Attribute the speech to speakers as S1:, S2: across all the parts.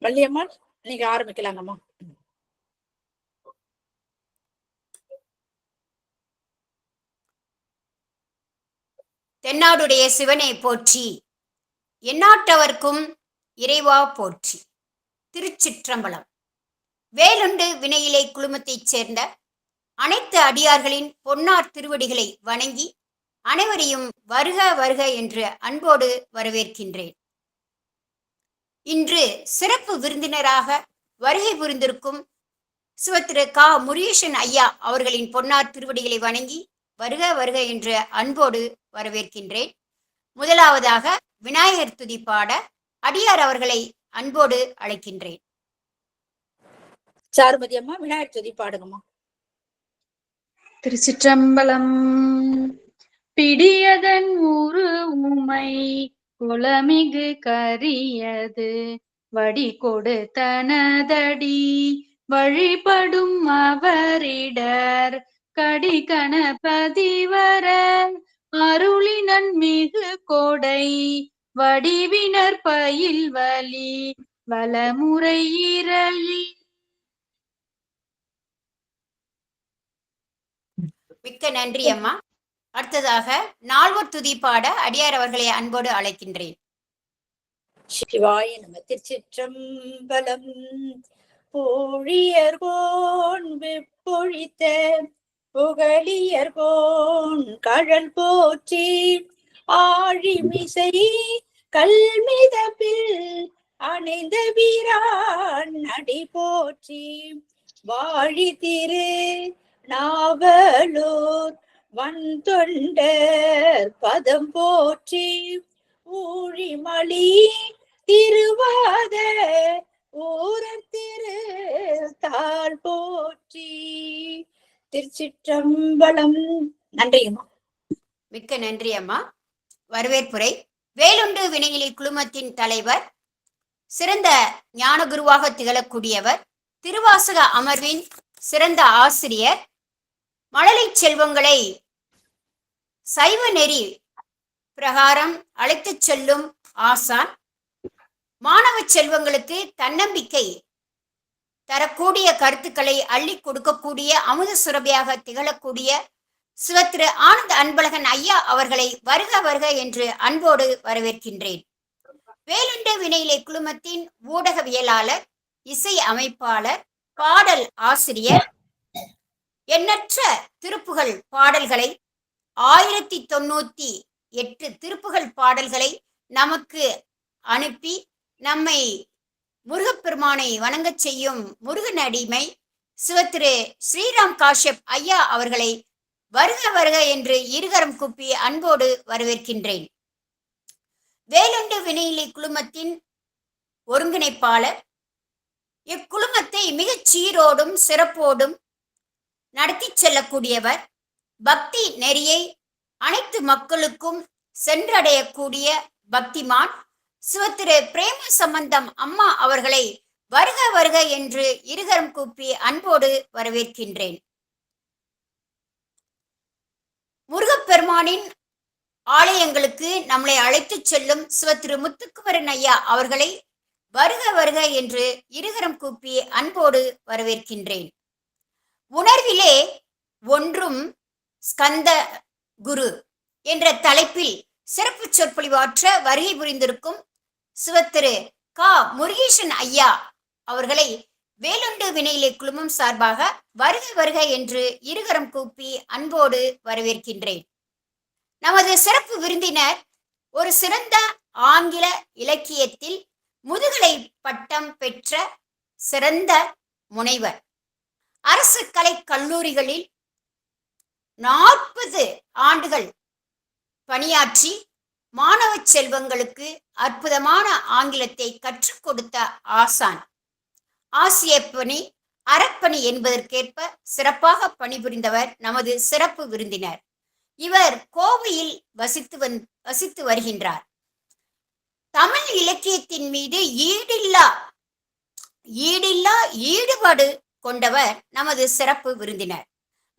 S1: வள்ளியம்மா, நீங்க ஆரம்பிக்கலாங்கம்மா.
S2: தென்னாடுடைய சிவனை போற்றி, எந்நாட்டவர்க்கும் இறைவா போற்றி. திருச்சிற்றம்பலம். வேலுண்டு வினையிலை குழுமத்தைச் சேர்ந்த அனைத்து அடியார்களின் பொன்னார் திருவடிகளை வணங்கி அனைவரையும் வருக வருக என்று அன்போடு வரவேற்கின்றேன். இன்று சிறப்பு விருந்தினராக வருகை புரிந்திருக்கும் சிவத்திரு கா. முருகேசன் ஐயா அவர்களின் பொன்னார் திருவடிகளை வணங்கி வருக வருக என்று அன்போடு வரவேற்கின்றேன். முதலாவதாக விநாயகர் துதி பாட அடியார் அவர்களை அன்போடு அழைக்கின்றேன்.
S1: சாருமதி அம்மா, விநாயகர் துதி பாடுங்கம்மா.
S3: திருச்சிற்றம்பலம். பிடியதன் ஊரு உமை குலமிகு கரியது வடி கொடுத்தனதடி வழிபடும் அவரிடர் கடி கணபதி வர அருளினன் மிகு கோடை வடிவினர் பயில் வலி வலமுறை இரளி.
S2: மிக்க நன்றி அம்மா. அடுத்ததாக நால்வர் துதி பாட அடியார் அவர்களை அன்போடு அழைக்கின்றேன்.
S1: சிவாய நம. திருச்சிற்றம்பலம். பொழியர்கோன் வெப்பொழித்த புகழியர்கோன் கழல் போற்றி ஆழிமிசை கல்மிதப்பில் அணைந்த வீரான் அடி போற்றி வாழி திரு நாவலூர் வந்தொண்டர் பதம் போற்றி ஊழிமலி திருவாத ஊரர் திரு தாள் போற்றி. திருச்சிற்றம்பலம். நன்றிங்கம்மா.
S2: மிக்க நன்றி அம்மா. வரவேற்புரை. வேலுண்டு வினையிலை குழுமத்தின் தலைவர், சிறந்த ஞான குருவாக திகழக்கூடியவர், திருவாசக அமர்வின் சிறந்த ஆசிரியர், மழலை செல்வங்களை சைவ நெறி பிரகாரம் அழைத்துச் செல்லும் ஆசான், மாணவ செல்வங்களுக்கு தன்னம்பிக்கை தரக்கூடிய கருத்துக்களை அள்ளி கொடுக்கக்கூடிய அமுத சுரபியாக திகழக்கூடிய சிவத்திரு ஆனந்த அன்பழகன் ஐயா அவர்களை வருக வருக என்று அன்போடு வரவேற்கின்றேன். வேலுண்ட வினையிலை குழுமத்தின் ஊடகவியலாளர், இசை அமைப்பாளர், பாடல் ஆசிரியர், எண்ணற்ற திருப்புகழ் பாடல்களை 1098 திருப்புகழ் பாடல்களை நமக்கு அனுப்பி நம்மை முருகப்பெருமானை வணங்கச் செய்யும் முருகன் அடிமை சிவத்திரு ஸ்ரீராம் காஷ்யப் ஐயா அவர்களை வருக வருக என்று இருகரம் கூப்பி அன்போடு வரவேற்கின்றேன். வேலுண்டு வினையிலை குழுமத்தின் ஒருங்கிணைப்பாளர், இக்குழுமத்தை மிகச் சீரோடும் சிறப்போடும் நடத்தி செல்லக்கூடியவர், பக்தி நெறியை அனைத்து மக்களுக்கும் சென்றடையக்கூடிய பக்திமான் சிவத்திரு பிரேம சம்பந்தம் அம்மா அவர்களை வருக வருக என்று இருகரம் கூப்பி அன்போடு வரவேற்கின்றேன். முருகப்பெருமானின் ஆலயங்களுக்கு நம்மளை அழைத்துச் செல்லும் சிவத்திரு முத்துக்குமரன் ஐயா அவர்களை வருக வருக என்று இருகரம் கூப்பி அன்போடு வரவேற்கின்றேன். உணர்விலே ஒன்றும் ஸ்கந்த குரு என்ற தலைப்பில் சிறப்பு சொற்பொழிவாற்ற வருகை புரிந்திருக்கும் சிவத்திரு கா. முருகேசன் ஐயா அவர்களை வேலுண்டு வினையிலை குழுமம் சார்பாக வருக வருக என்று இருகரம் கூப்பி அன்போடு வரவேற்கின்றேன். நமது சிறப்பு விருந்தினர் ஒரு சிறந்த ஆங்கில இலக்கியத்தில் முதுகலை பட்டம் பெற்ற சிறந்த முனைவர், அரசு கலை கல்லூரிகளில் 40 ஆண்டுகள் பணியாற்றி மாணவ செல்வங்களுக்கு அற்புதமான ஆங்கிலத்தை கற்றுக் கொடுத்த ஆசான், ஆசிய பணி அறப்பணி என்பதற்கேற்ப சிறப்பாக பணிபுரிந்தவர் நமது சிறப்பு விருந்தினர். இவர் கோவையில் வசித்து வருகின்றார். தமிழ் இலக்கியத்தின் மீது ஈடில்லா ஈடுபாடு கொண்டவர் நமது சிறப்பு விருந்தினர்.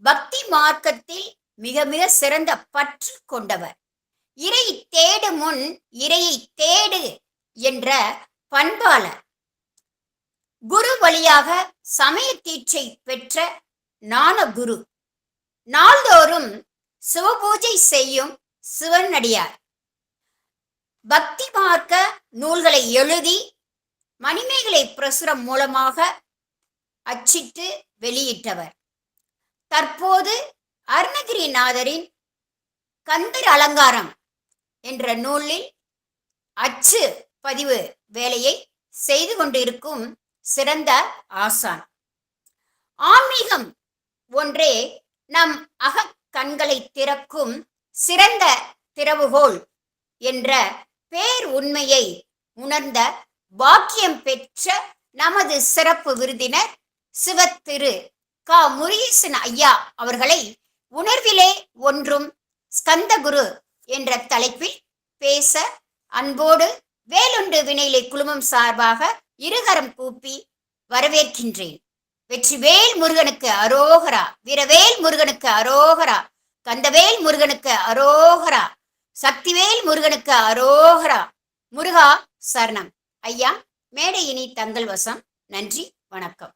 S2: பக்தி மார்க்கத்தில் மிக மிக சிறந்த பற்று கொண்டவர். இறை தேடு முன் இறையை தேடு என்ற பண்பாளர். குரு வழியாக சமய தீட்சை பெற்ற ஞானகுரு. நாள்தோறும் சிவபூஜை செய்யும் சிவனடியார். பக்தி மார்க்க நூல்களை எழுதி மணிமேகலை பிரசுரம் மூலமாக அச்சிட்டு வெளியிட்டவர். தற்போது அருணகிரிநாதரின் கந்தர் அலங்காரம் என்ற நூலில் அச்சு பதிவு வேலையை செய்து கொண்டிருக்கும் சிறந்த ஆசான். ஆன்மீகம் ஒன்றே நம் அகக்கண்களை திறக்கும் சிறந்த திறவுகோல் என்ற பேர் உண்மையை உணர்ந்த பாக்கியம் பெற்ற நமது சிறப்பு விருந்தினர் சிவத்திரு கா. முருகேசன் ஐயா அவர்களை உணர்விலே ஒன்றும் ஸ்கந்தகுரு என்ற தலைப்பில் பேச அன்போடு வேலுண்டு வினையிலே குழுமம் சார்பாக இருகரம் கூப்பி வரவேற்கின்றேன். வெற்றிவேல் முருகனுக்கு அரோகரா, வீரவேல் முருகனுக்கு அரோகரா, கந்தவேல் முருகனுக்கு அரோகரா, சக்திவேல் முருகனுக்கு அரோகரா. முருகா சரணம். ஐயா, மேடையினி தங்கள் வசம். நன்றி, வணக்கம்.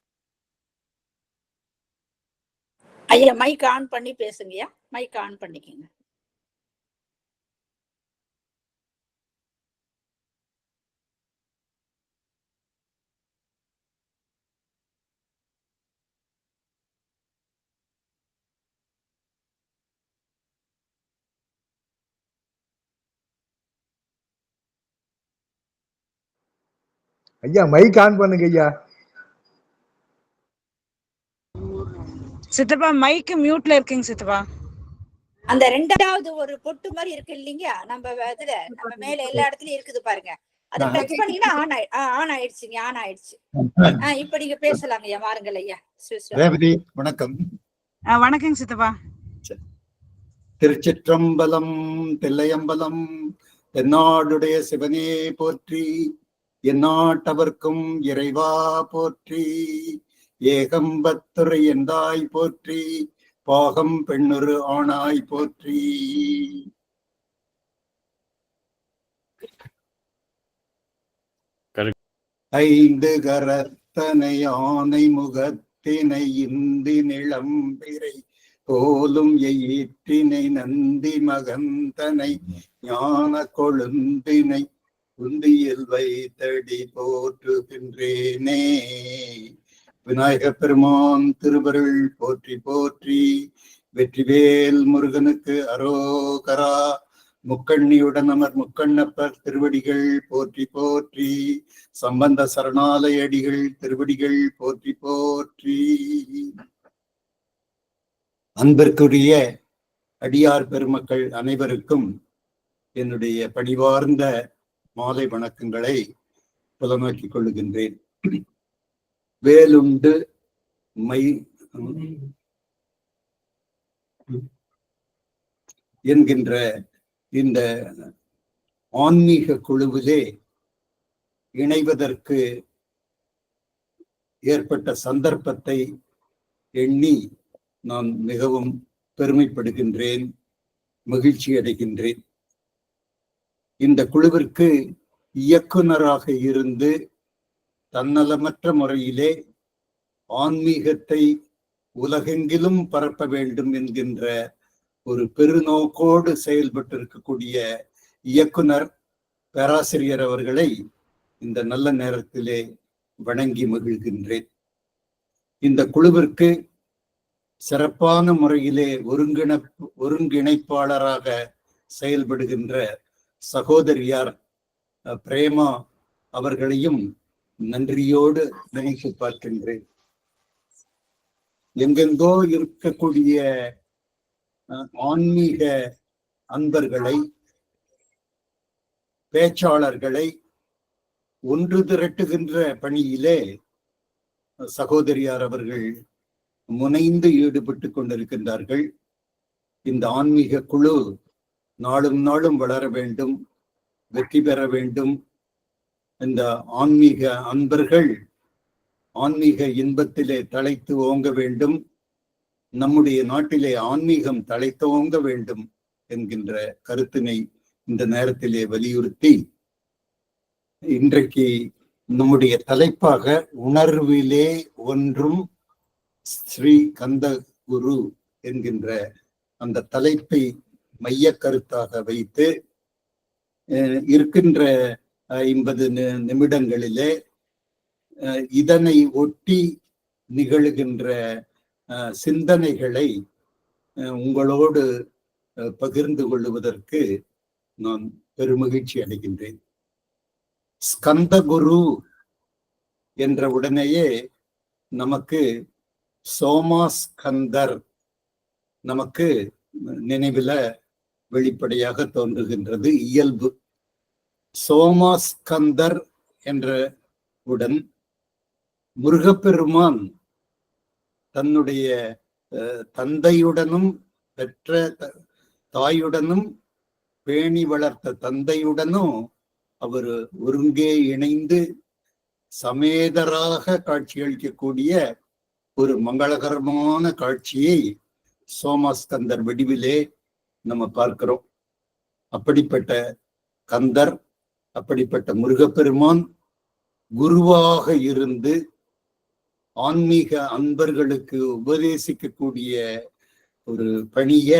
S1: ஐயா மைக் ஆன் பண்ணி பேசுங்கய்யா. மைக் ஆன் பண்ணிக்கங்க.
S4: ஐயா மைக் ஆன் பண்ணுங்க ஐயா.
S5: சித்தப்பா மைக் மியூட்ல இருக்குங்க சித்தப்பா.
S1: அந்த ரெண்டாவது ஒரு பொட்டு மாதிரி இருக்கு இல்லைங்க, நம்ம இதுல நம்ம மேல எல்லா இடத்துலயும் இருக்குது பாருங்க. அதை டச் பண்ணீங்கன்னா ஆன் ஆயிடுச்சுங்க. ஆன் ஆயிடுச்சு. இப்ப நீங்க பேசலாங்க ஐயா. வாருங்கள் ஐயா.
S6: ரேவதி வணக்கம்.
S5: வணக்கங்க சித்தப்பா.
S6: திருச்சிற்றம்பலம், தில்லையம்பலம், தென்னாடுடைய சிவனே போற்றி, எந்நாட்டவர்க்கும் இறைவா போற்றி, ஏகம்பத்துறை எந்தாய் போற்றி, பாகம் பெண்ணுரு ஆணாய் போற்றி. ஐந்து கரத்தனை ஆனை முகத்தினை இந்தி நிளம்பிரை போலும் எயிற்றினை நந்தி மகந்தனை ஞான கொழுந்தினை உந்தியில் வைத்தடி போற்றுகின்றேனே. விநாயக பெருமான் திருவருள் போற்றி போற்றி. வெற்றிவேல் முருகனுக்கு அரோகரா. முக்கண்ணியுடன் அமர் முக்கண்ணப்பர் திருவடிகள் போற்றி போற்றி. சம்பந்த சரணாலயடிகள் திருவடிகள் போற்றி போற்றி. அன்பிற்குரிய அடியார் பெருமக்கள் அனைவருக்கும் என்னுடைய பணிவார்ந்த மாலை வணக்கங்களை புலமாக்கிக் கொள்ளுகின்றேன். வேலுண்டு மை என்கின்ற இந்த ஆன்மீக குழுவிலே இணைவதற்கு ஏற்பட்ட சந்தர்ப்பத்தை எண்ணி நான் மிகவும் பெருமைப்படுகின்றேன், மகிழ்ச்சி அடைகின்றேன். இந்த குழுவிற்கு இயக்குனராக இருந்து தன்னலமற்ற முறையிலே ஆன்மீகத்தை உலகெங்கிலும் பரப்ப வேண்டும் என்கின்ற ஒரு பெருநோக்கோடு செயல்பட்டிருக்கக்கூடிய இயக்குனர் பேராசிரியர் அவர்களை இந்த நல்ல நேரத்திலே வணங்கி மகிழ்கின்றேன். இந்த குழுவிற்கு சிறப்பான முறையிலே ஒருங்கிணைப்பாளராக செயல்படுகின்ற சகோதரியார் பிரேமா அவர்களையும் நன்றியோடு நினைத்து பார்க்கின்றேன். எங்கெங்கோ இருக்கக்கூடிய ஆன்மீக அன்பர்களை, பேச்சாளர்களை ஒன்று திரட்டுகின்ற பணியிலே சகோதரியார் அவர்கள் முனைந்து ஈடுபட்டு கொண்டிருக்கின்றார்கள். இந்த ஆன்மீக குழு நாளும் நாளும் வளர வேண்டும், வெற்றி பெற வேண்டும். இந்த ஆன்மீக அன்பர்கள் ஆன்மீக இன்பத்திலே தழைத்து ஓங்க வேண்டும். நம்முடைய நாட்டிலே ஆன்மீகம் தழைத்தோங்க வேண்டும் என்கின்ற கருத்தினை இந்த நேரத்திலே வலியுறுத்தி, இன்றைக்கு நம்முடைய தலைப்பாக உணர்விலே ஒன்றும் ஸ்ரீ கந்த குரு என்கின்ற அந்த தலைப்பை மைய கருத்தாக வைத்து இருக்கின்ற 50 நிமிடங்களிலே இதனை ஒட்டி நிகழ்கின்ற சிந்தனைகளை உங்களோடு பகிர்ந்து கொள்வதற்கு நான் பெருமகிழ்ச்சி அடைகின்றேன். ஸ்கந்தகுரு என்ற உடனேயே நமக்கு சோமாஸ்கந்தர் நமக்கு நினைவுல வெளிப்படையாக தோன்றுகின்றது, இயல்பு. சோமாஸ்கந்தர் என்ற உடன் முருகப்பெருமான் தன்னுடைய தந்தையுடனும் பெற்ற தாயுடனும் பேணி வளர்த்த தந்தையுடனும் அவர் ஒருங்கே இணைந்து சமேதராக காட்சியளிக்கக்கூடிய ஒரு மங்களகரமான காட்சியை சோமாஸ்கந்தர் வடிவிலே நம்ம பார்க்கிறோம். அப்படிப்பட்ட கந்தர், அப்படிப்பட்ட முருகப்பெருமான் குருவாக இருந்து ஆன்மீக அன்பர்களுக்கு உபதேசிக்கக்கூடிய ஒரு பணிய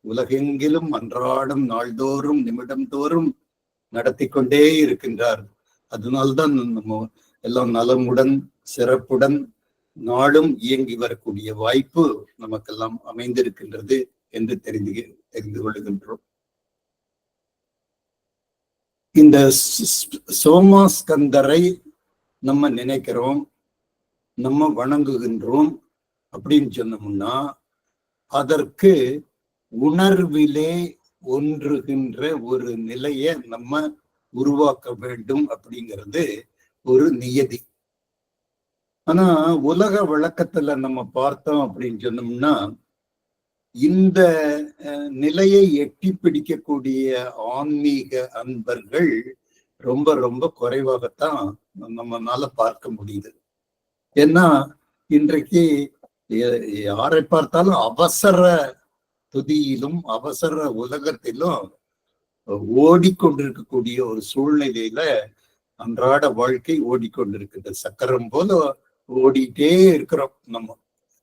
S6: உலகெங்கிலும் அன்றாடம் நாள்தோறும் நிமிடம் தோறும் நடத்தி கொண்டே இருக்கின்றார். அதனால்தான் நம்ம எல்லாம் நலமுடன் சிறப்புடன் நாளும் இயங்கி வரக்கூடிய வாய்ப்பு நமக்கெல்லாம் அமைந்திருக்கின்றது என்று தெரிந்து கொள்கின்றோம். இந்த சோமாஸ்கந்தரை நம்ம நினைக்கிறோம், நம்ம வணங்குகின்றோம் அப்படின்னு சொன்னோம்னா அதற்கு உணர்விலே ஒன்றுகின்ற ஒரு நிலையை நம்ம உருவாக்க வேண்டும் அப்படிங்கிறது ஒரு நியதி. ஆனா உலக வழக்கத்துல நம்ம பார்த்தோம் அப்படின்னு சொன்னோம்னா இந்த நிலையை எட்டி பிடிக்கக்கூடிய ஆன்மீக அன்பர்கள் ரொம்ப ரொம்ப குறைவாகத்தான் நம்மளால பார்க்க முடியுது. ஏன்னா இன்றைக்கு யாரை பார்த்தாலும் அவசர துதியிலும் அவசர உலகத்திலும் ஓடிக்கொண்டிருக்கக்கூடிய ஒரு சூழ்நிலையில அன்றாட வாழ்க்கை ஓடிக்கொண்டிருக்குது. சக்கரம் போல ஓடிட்டே இருக்கிறோம், நம்ம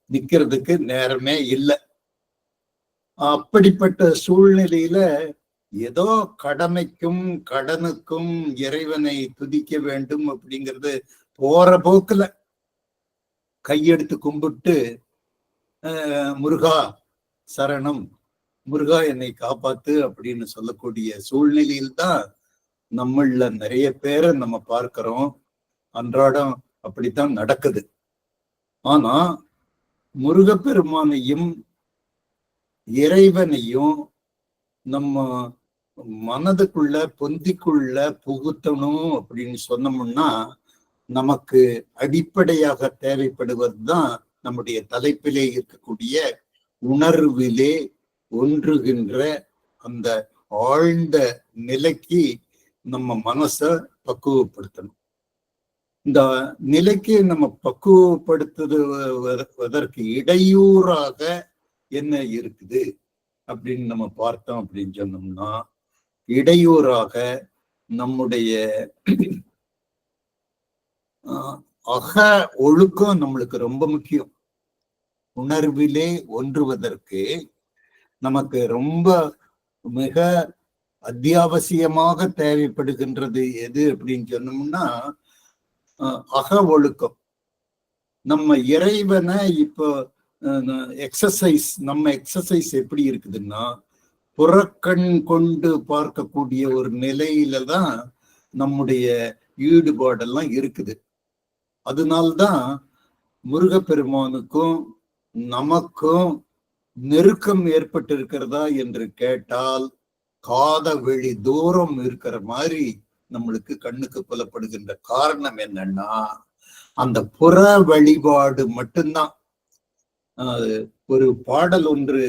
S6: நிக்கிறதுக்கு நேரமே இல்லை. அப்படிப்பட்ட சூழ்நிலையில ஏதோ கடமைக்கும் கடனுக்கும் இறைவனை துதிக்க வேண்டும் அப்படிங்கிறது போற போக்குல கையெடுத்து கும்பிட்டு முருகா சரணம், முருகா என்னை காப்பாத்து அப்படின்னு சொல்லக்கூடிய சூழ்நிலையில்தான் நம்மள நிறைய பேரை நம்ம பார்க்கிறோம். அன்றாடம் அப்படித்தான் நடக்குது. ஆனா முருகப்பெருமானையும் இறைவனையும் நம்ம மனதுக்குள்ள பொந்திக்குள்ள புகுத்தணும் அப்படின்னு சொன்னோம்னா நமக்கு அடிப்படையாக தேவைப்படுவதுதான் நம்முடைய தலைப்பிலே இருக்கக்கூடிய உணர்விலே ஒன்றுகின்ற அந்த ஆழ்ந்த நிலைக்கு நம்ம மனசை பக்குவப்படுத்தணும். இந்த நிலைக்கு நம்ம பக்குவப்படுத்துவதற்கு இடையூறாக என்ன இருக்குது அப்படின்னு நம்ம பார்த்தோம் அப்படின்னு சொன்னோம்னா இடையூறாக நம்முடைய அக ஒழுக்கம் நம்மளுக்கு ரொம்ப முக்கியம். உணர்விலே ஒன்றுவதற்கு நமக்கு ரொம்ப மிக அத்தியாவசியமாக தேவைப்படுகின்றது எது அப்படின்னு சொன்னோம்னா அக ஒழுக்கம். நம்ம இறைவனை இப்போ நம்ம எக்ஸசைஸ் எப்படி இருக்குதுன்னா புறக்கண் கொண்டு பார்க்கக்கூடிய ஒரு நிலையில தான் நம்முடைய ஈடுபாடெல்லாம் இருக்குது. அதனால்தான் முருகப்பெருமானுக்கும் நமக்கும் நெருக்கம் ஏற்பட்டு இருக்கிறதா என்று கேட்டால் காத வெளி தூரம் இருக்கிற மாதிரி நம்மளுக்கு கண்ணுக்கு புலப்படுகின்ற காரணம் என்னன்னா அந்த புற வழிபாடு மட்டும்தான். ஒரு பாடல் ஒன்று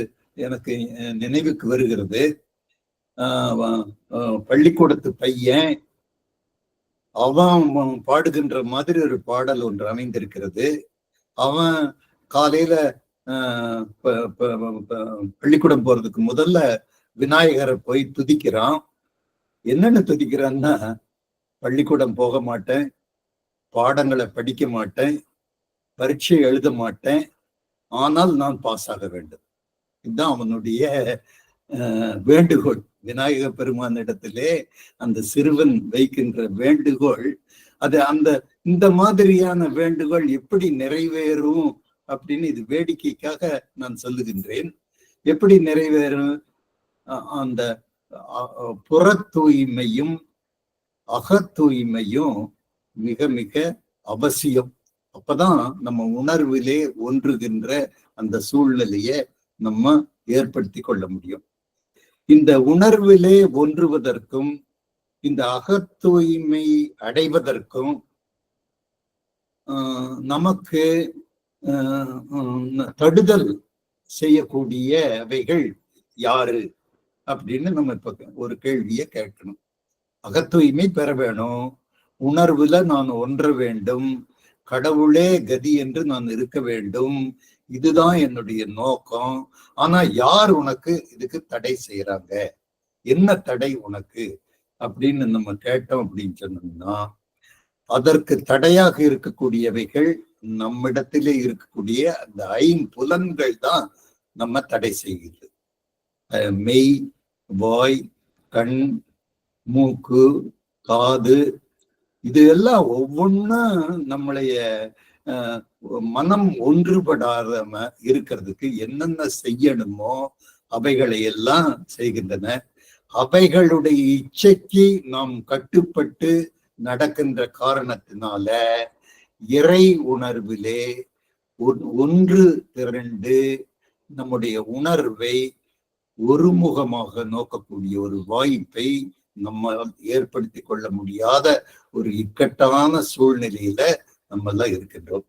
S6: எனக்கு நினைவுக்கு வருகிறது. பள்ளிக்கூடத்து பையன் அவன் பாடுகின்ற மாதிரி ஒரு பாடல் ஒன்று அமைந்திருக்கிறது. அவன் காலையில பள்ளிக்கூடம் போறதுக்கு முதல்ல விநாயகரை போய் துதிக்கிறான். என்னன்னு துதிக்கிறான்னா, பள்ளிக்கூடம் போக மாட்டேன், பாடங்களை படிக்க மாட்டேன், பரீட்சை எழுத மாட்டேன், ஆனால் நான் பாஸ் ஆக வேண்டும். இதுதான் அவனுடைய வேண்டுகோள். விநாயக பெருமானிடத்திலே அந்த சிறுவன் வைக்கின்ற வேண்டுகோள். அது இந்த மாதிரியான வேண்டுகோள் எப்படி நிறைவேறும் அப்படின்னு இது வேடிக்கைக்காக நான் சொல்லுகின்றேன். எப்படி நிறைவேறும்? அந்த புற தூய்மையும் அக தூய்மையும் மிக மிக அவசியம். அப்பதான் நம்ம உணர்விலே ஒன்றுகின்ற அந்த சூழ்நிலையை நம்ம ஏற்படுத்தி கொள்ள முடியும். இந்த உணர்விலே ஒன்றுவதற்கும் இந்த அக தூய்மை அடைவதற்கும் நமக்கு தடுதல் செய்யக்கூடியவைகள் யாரு அப்படின்னு நம்ம இப்ப ஒரு கேள்வியை கேட்கணும். அகத்தூய்மை பெற வேணும், உணர்வுல நான் ஒன்ற வேண்டும், கடவுளே கதி என்று நான் இருக்க வேண்டும், இதுதான் என்னுடைய நோக்கம். ஆனா யார் உனக்கு இதுக்கு தடை செய்யறாங்க, என்ன தடை உனக்கு அப்படின்னு நம்ம கேட்டோம் அப்படின்னு சொன்னோம்னா, அதற்கு தடையாக இருக்கக்கூடியவைகள் நம்மிடத்திலே இருக்கக்கூடிய அந்த ஐம்புலன்கள் தான் நம்ம தடை செய்கிறது. மெய், வாய், கண், மூக்கு, காது, இது எல்லாம் ஒவ்வொன்றும் நம்மளைய மனம் ஒன்றுபடாத இருக்கிறதுக்கு என்னென்ன செய்யணுமோ அவைகளை எல்லாம் செய்கின்றன. அவைகளுடைய இச்சைக்கு நாம் கட்டுப்பட்டு நடக்கின்ற காரணத்தினால இறை உணர்விலே ஒன்று திரண்டு நம்முடைய உணர்வை ஒருமுகமாக நோக்கக்கூடிய ஒரு வாய்ப்பை நம்ம ஏற்படுத்தி கொள்ள முடியாத ஒரு இக்கட்டான சூழ்நிலையில நம்ம எல்லாம் இருக்கின்றோம்.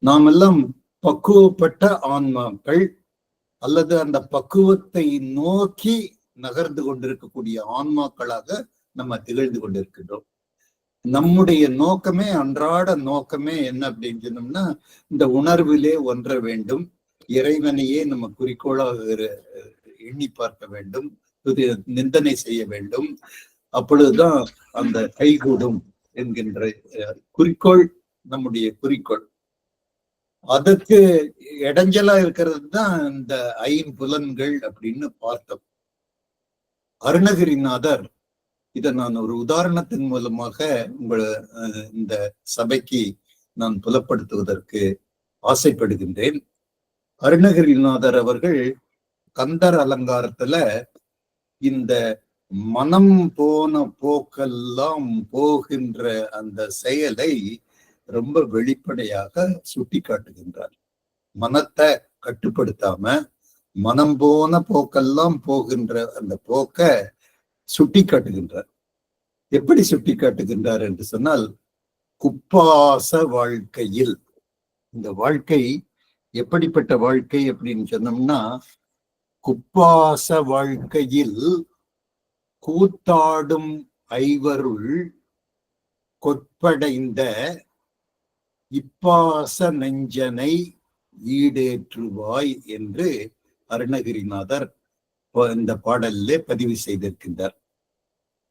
S6: நாம் எல்லாம் பக்குவப்பட்ட ஆன்மாக்கள் அல்லது அந்த பக்குவத்தை நோக்கி நகர்ந்து கொண்டிருக்கக்கூடிய ஆன்மாக்களாக நம்ம திகழ்ந்து கொண்டிருக்கின்றோம். நம்முடைய நோக்கமே, அன்றாட நோக்கமே என்ன அப்படின்னு சொன்னோம்னா, இந்த உணர்விலே ஒன்ற வேண்டும், இறைவனையே நம்ம குறிக்கோளாக எண்ணி பார்க்க வேண்டும், நிந்தனை செய்ய வேண்டும். அப்பொழுதுதான் அந்த கைகூடும் என்கின்ற குறிக்கோள் நம்முடைய குறிக்கோள். அதற்கு இடைஞ்சலா இருக்கிறது தான் இந்த ஐம்புலன்கள் அப்படின்னு பார்த்தோம். அருணகிரிநாதர், இதை நான் ஒரு உதாரணத்தின் மூலமாக இந்த சபைக்கு நான் புலப்படுத்துவதற்கு ஆசைப்படுகின்றேன். அருணகிரிநாதர் அவர்கள் கந்தர் அலங்காரத்துல இந்த மனம் போன போக்கெல்லாம் போகின்ற அந்த செயலை ரொம்ப வெளிப்படையாக சுட்டி காட்டுகின்றார். மனத்தை கட்டுப்படுத்தாம மனம் போன போக்கெல்லாம் போகின்ற அந்த போக்க சுட்டி காட்டுகின்றார். எப்படி சுட்டி காட்டுகின்றார் என்று சொன்னால், குப்பாச வாழ்க்கையில், இந்த வாழ்க்கை எப்படிப்பட்ட வாழ்க்கை அப்படின்னு சொன்னோம்னா, குப்பாச வாழ்க்கையில் கூத்தாடும் ஐவருள் கொற்படைந்த இப்பாச நெஞ்சனை ஈடேற்றுவாய் என்று அருணகிரிநாதர் இந்த பாடலிலே பதிவு செய்திருக்கின்றார்.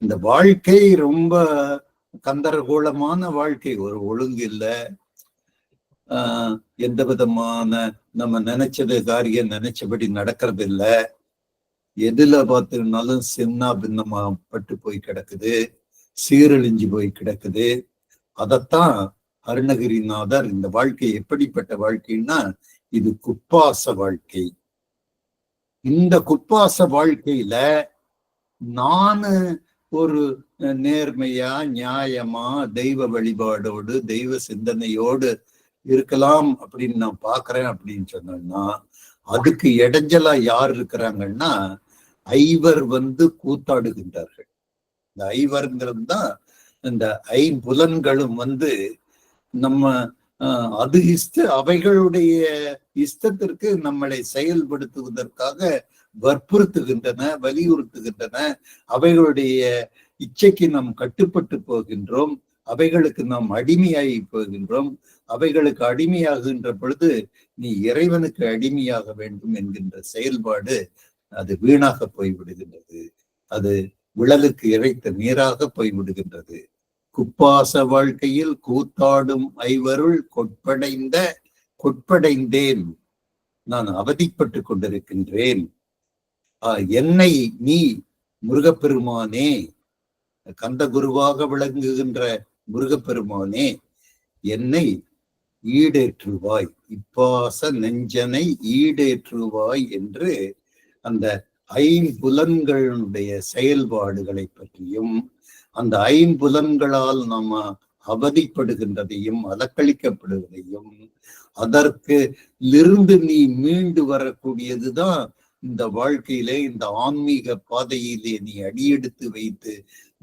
S6: இந்த வாழ்க்கை ரொம்ப கந்தரகோலமான வாழ்க்கை, ஒரு ஒழுங்கு இல்லை, எந்த விதமான நம்ம நினைச்சது காரியம் நினைச்சபடி நடக்கிறது இல்லை, எதுல பார்த்துனாலும் சின்ன பின்னமா பட்டு போய் கிடக்குது, சீரழிஞ்சு போய் கிடக்குது. அதத்தான் அருணகிரிநாதர் இந்த வாழ்க்கை எப்படிப்பட்ட வாழ்க்கைன்னா, இது குப்பாச வாழ்க்கை. இந்த குப்பாச வாழ்க்கையில நானு ஒரு நேர்மையா, நியாயமா, தெய்வ வழிபாடோடு, தெய்வ சிந்தனையோடு இருக்கலாம் அப்படின்னு நான் பாக்குறேன் அப்படின்னு சொன்னோம்னா, அதுக்கு இடைஞ்சலா யார் இருக்கிறாங்கன்னா, ஐவர் கூத்தாடுகின்றார்கள். இந்த ஐவர்ங்கிறது தான் இந்த ஐம்புலன்களும் நம்ம அது அவைகளுடைய இஷ்டத்திற்கு நம்மளை செயல்படுத்துவதற்காக வற்புறுத்துகின்றன, வலியுறுத்துகின்றன. அவைகளுடைய இச்சைக்கு நாம் கட்டுப்பட்டு போகின்றோம், அவைகளுக்கு நாம் அடிமையாகி போகின்றோம். அவைகளுக்கு அடிமையாகின்ற பொழுது நீ இறைவனுக்கு அடிமையாக வேண்டும் என்கின்ற செயல்பாடு அது வீணாக போய்விடுகின்றது. அது விழலுக்கு இறைத்த நீராக போய்விடுகின்றது. குப்பாச வாழ்க்கையில் கூத்தாடும் ஐவருள் கொட்படைந்தேன், நான் அவதிப்பட்டு கொண்டிருக்கின்றேன். என்னை நீ முருகப்பெருமானே, கந்தகுருவாக விளங்குகின்ற முருகப்பெருமானே, என்னை ஈடேற்றுவாய், இப்பாச நெஞ்சனை ஈடேற்றுவாய் என்று அந்த ஐம்புலன்களுடைய செயல்பாடுகளை பற்றியும் அந்த ஐம்புலன்களால் அவதிப்படுகின்றதையும் அலக்களிக்கப்படுவதையும் அதற்கிலிருந்து நீ மீண்டு வரக்கூடியதுதான் இந்த வாழ்க்கையிலே, இந்த ஆன்மீக பாதையிலே நீ அடியெடுத்து வைத்து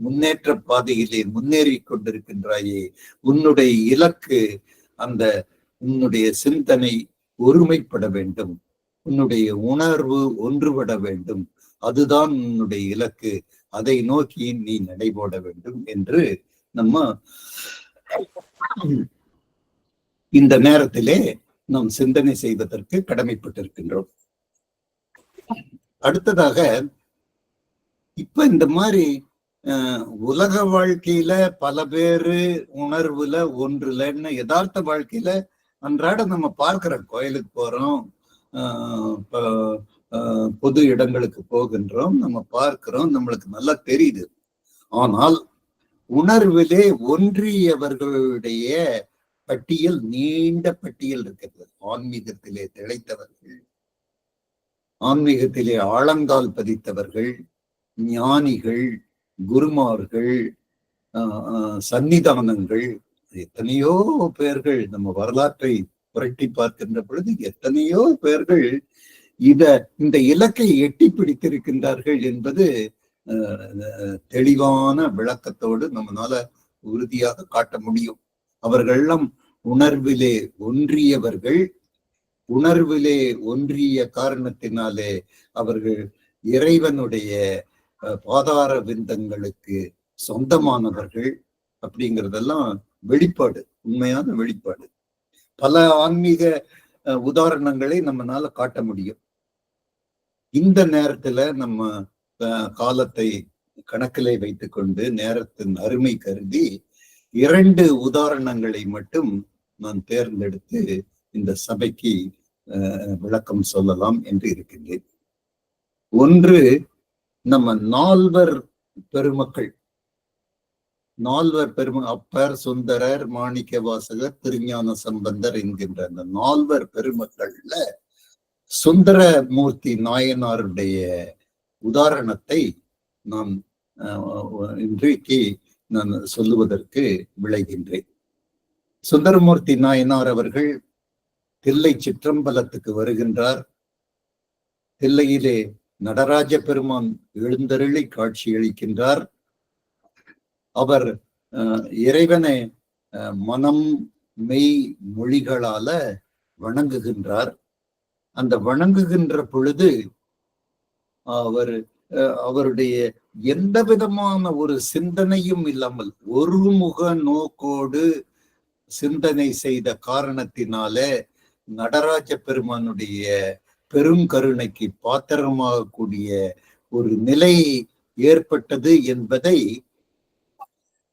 S6: முன்னேற்ற பாதையிலே முன்னேறி கொண்டிருக்கின்றாயே. உன்னுடைய இலக்கு, அந்த உன்னுடைய சிந்தனை ஒருமைப்பட வேண்டும், உன்னுடைய உணர்வு ஒன்றுபட வேண்டும், அதுதான் உன்னுடைய இலக்கு, அதை நோக்கி நீ நடைபோட வேண்டும் என்று நம்ம இந்த நேரத்திலே நாம் சிந்தனை செய்வதற்கு கடமைப்பட்டிருக்கின்றோம். அடுத்ததாக, இப்ப இந்த மாதிரி உலக வாழ்க்கையில பல பேரு உணர்வுல ஒன்றுலன்னு யதார்த்த வாழ்க்கையில அன்றாட நம்ம பார்க்கிறோம். கோயிலுக்கு போறோம், பொது இடங்களுக்கு போகின்றோம், நம்ம பார்க்கிறோம், நம்மளுக்கு நல்லா தெரியுது. ஆனால் உணர்விலே ஒன்றியவர்களுடைய பட்டியல், நீண்ட பட்டியல் இருக்கிறது. ஆன்மீகத்திலே திளைத்தவர்கள், ஆன்மீகத்திலே ஆழங்கால் பதித்தவர்கள், ஞானிகள், குருமார்கள், சன்னிதானங்கள், எத்தனையோ பேர்கள் நம்ம வரலாற்றை புரட்டி பார்க்கின்ற பொழுது எத்தனையோ பேர்கள் இந்த இலக்கை எட்டி பிடித்திருக்கின்றார்கள் என்பது தெளிவான விளக்கத்தோடு நம்மளால உறுதியாக காட்ட முடியும். அவர்களெல்லாம் உணர்விலே ஒன்றியவர்கள். உணர்விலே ஒன்றிய காரணத்தினாலே அவர்கள் இறைவனுடைய பாதார விந்தங்களுக்கு சொந்தமானவர்கள் அப்படிங்கிறதெல்லாம் வெளிப்பாடு, உண்மையான வெளிப்பாடு. பல ஆன்மீக உதாரணங்களை நம்மளால காட்ட முடியும். இந்த நேரத்துல நம்ம காலத்தை கணக்கிலே வைத்துக்கொண்டு நேரத்தின் அருமை கருதி 2 உதாரணங்களை மட்டும் நான் தேர்ந்தெடுத்து இந்த சபைக்கு விளக்கம் சொல்லலாம் என்று இருக்கின்றேன். ஒன்று, நம்ம 4 பெருமக்கள், 4 அப்பர், சுந்தரர், மாணிக்க வாசகர், திருஞான சம்பந்தர் என்கின்ற அந்த 4 பெருமக்கள்ல சுந்தரமூர்த்தி நாயனாருடைய உதாரணத்தை நான் இன்றைக்கு நான் சொல்லுவதற்கு விளைகின்றேன். சுந்தரமூர்த்தி நாயனார் அவர்கள் தில்லை சிற்றம்பலத்துக்கு வருகின்றார். தில்லையிலே நடராஜ பெருமான் எழுந்தருளி காட்சியளிக்கின்றார். அவர் இறைவனை மனம், மெய், மொழிகளால வணங்குகின்றார். அந்த வணங்குகின்ற பொழுது அவருடைய எந்த விதமான ஒரு சிந்தனையும் இல்லாமல் ஒருமுக நோக்கோடு சிந்தனை செய்த காரணத்தினால நடராஜ பெருமானுடைய பெருங்கருணைக்கு பாத்திரமாகக்கூடிய ஒரு நிலை ஏற்பட்டது என்பதை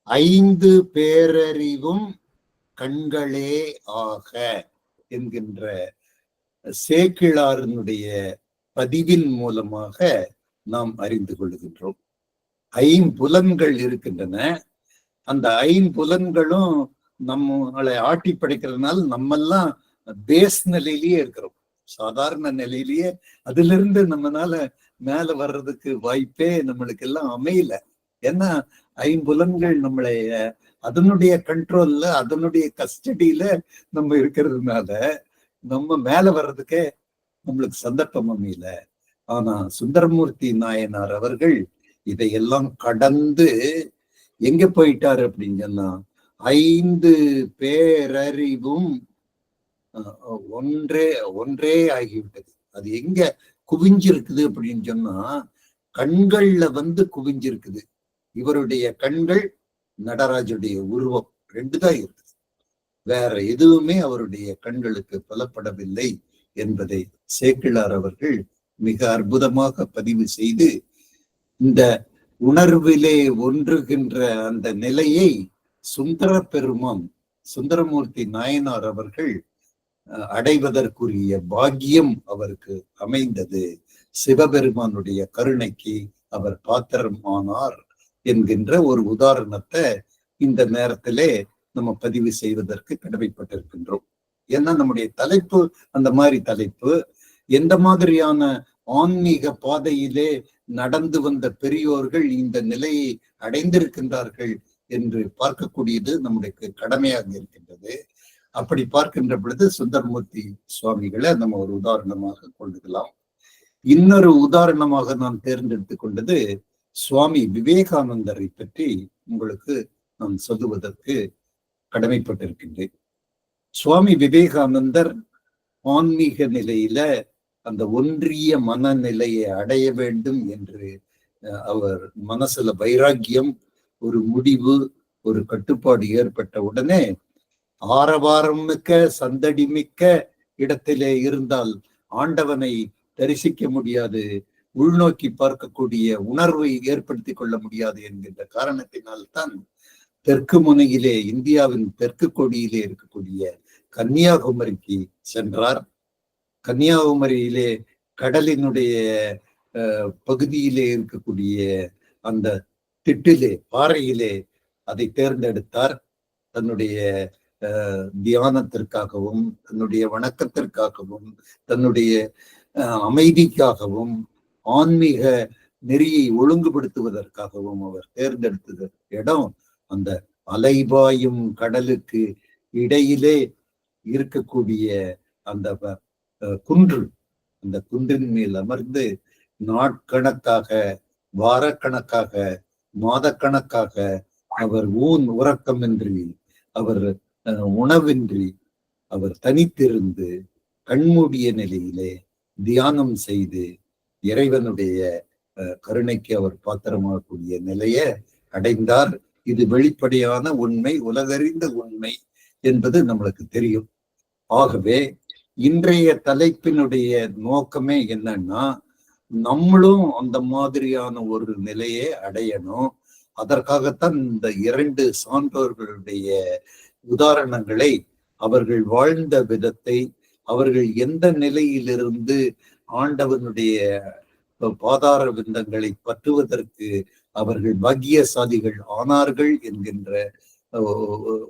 S6: 5 பேரறிவும் கண்களே ஆக என்கின்ற சேக்கிழாரனுடைய பதிவின் மூலமாக நாம் அறிந்து கொள்கின்றோம். 5 புலன்கள் இருக்கின்றன. அந்த 5 புலன்களும் நம்மளை ஆட்டி படைக்கிறதுனால நம்மெல்லாம் பேஸ் நிலையிலேயே இருக்கிறோம், சாதாரண நிலையிலேயே. அதுல இருந்து நம்மளால மேல வர்றதுக்கு வாய்ப்பே நம்மளுக்கு எல்லாம் அமையல. ஏன்னா 5 புலன்கள் நம்மளை அதனுடைய கண்ட்ரோல்ல, அதனுடைய கஸ்டடியில நம்ம இருக்கிறதுனால நம்ம மேல வர்றதுக்கே நம்மளுக்கு சந்தர்ப்பம் அமையல. ஆனா சுந்தரமூர்த்தி நாயனார் அவர்கள் இதையெல்லாம் கடந்து எங்க போயிட்டாரு அப்படின்னு சொன்னா 5 பேரறிவும் ஒன்றே ஆகிவிட்டது. அது எங்க குவிஞ்சிருக்குது அப்படின்னு சொன்னா கண்கள்ல குவிஞ்சிருக்குது. இவருடைய கண்கள், நடராஜுடைய உருவம் 2 தான் இருக்குது. வேற எதுவுமே அவருடைய கண்களுக்கு புலப்படவில்லை என்பதை சேக்கிழார் அவர்கள் மிக அற்புதமாக பதிவு செய்து, இந்த உணர்விலே ஒன்றுகின்ற அந்த நிலையை சுந்தர பெருமான் சுந்தரமூர்த்தி நாயனார் அவர்கள் அடைவதற்குரிய பாக்கியம் அவருக்கு அமைந்தது. சிவபெருமானுடைய கருணைக்கு அவர் பாத்திரமானார் என்கின்ற ஒரு உதாரணத்தை இந்த நேரத்திலே நம்ம பதிவு செய்வதற்கு கடமைப்பட்டிருக்கின்றோம். ஏன்னா நம்முடைய தலைப்பு அந்த மாதிரி தலைப்பு. எந்த மாதிரியான ஆன்மீக பாதையிலே நடந்து வந்த பெரியோர்கள் இந்த நிலையை அடைந்திருக்கின்றார்கள் என்று பார்க்கக்கூடியது நம்முடைய கடமையாக இருக்கின்றது. அப்படி பார்க்கின்ற பொழுது சுந்தரமூர்த்தி சுவாமிகளை நம்ம ஒரு உதாரணமாக கொண்டுக்கலாம். இன்னொரு உதாரணமாக நான் தேர்ந்தெடுத்துக் கொண்டது சுவாமி விவேகானந்தரை பற்றி உங்களுக்கு நான் சொல்லுவதற்கு கடமைப்பட்டிருக்கின்றேன். சுவாமி விவேகானந்தர் ஆன்மீக நிலையில அந்த ஒன்றிய மனநிலையை அடைய வேண்டும் என்று அவர் மனசுல வைராக்கியம், ஒரு முடிவு, ஒரு கட்டுப்பாடு ஏற்பட்ட உடனே ஆரவாரம் மிக்க சந்தடி மிக்க இடத்திலே இருந்தால் ஆண்டவனை தரிசிக்க முடியாது, உள்நோக்கி பார்க்கக்கூடிய உணர்வை ஏற்படுத்திக் கொள்ள முடியாது என்கின்ற காரணத்தினால்தான் தெற்கு முனையிலே, இந்தியாவின் தெற்கு கொடியிலே இருக்கக்கூடிய கன்னியாகுமரிக்கு சென்றார். கன்னியாகுமரியிலே கடலினுடைய பகுதியிலே இருக்கக்கூடிய அந்த திட்டிலே, பாறையிலே அதை தேர்ந்தெடுத்தார். தன்னுடைய தியானத்திற்காகவும், தன்னுடைய வணக்கத்திற்காகவும், தன்னுடைய அமைதிக்காகவும், ஆன்மீக நெறியை ஒழுங்குபடுத்துவதற்காகவும் அவர் தேர்ந்தெடுத்தது இடம் அந்த அலைபாயும் கடலுக்கு இடையிலே இருக்கக்கூடிய அந்த குன்று. அந்த குன்றின் மேல் அமர்ந்து நாட்கணக்காக, வாரக்கணக்காக, மாதக்கணக்காக அவர் உறக்கமின்றி, அவர் உணவின்றி, அவர் தனித்திருந்து கண்மூடிய நிலையிலே தியானம் செய்து இறைவனுடைய கருணைக்கு அவர் பாத்திரமாகக்கூடிய நிலையை அடைந்தார். இது வெளிப்படையான உண்மை, உலகறிந்த உண்மை என்பது நம்மளுக்கு தெரியும். ஆகவே இன்றைய தலைப்பினுடைய நோக்கமே என்னன்னா, நம்மளும் அந்த மாதிரியான ஒரு நிலையை அடையணும். அதற்காகத்தான் இந்த 2 சான்றோர்களுடைய உதாரணங்களை, அவர்கள் வாழ்ந்த விதத்தை, அவர்கள் எந்த நிலையிலிருந்து ஆண்டவனுடைய பாதார விந்தங்களை பற்றுவதற்கு அவர்கள் பாக்கியசாலிகள் ஆனார்கள் என்கின்ற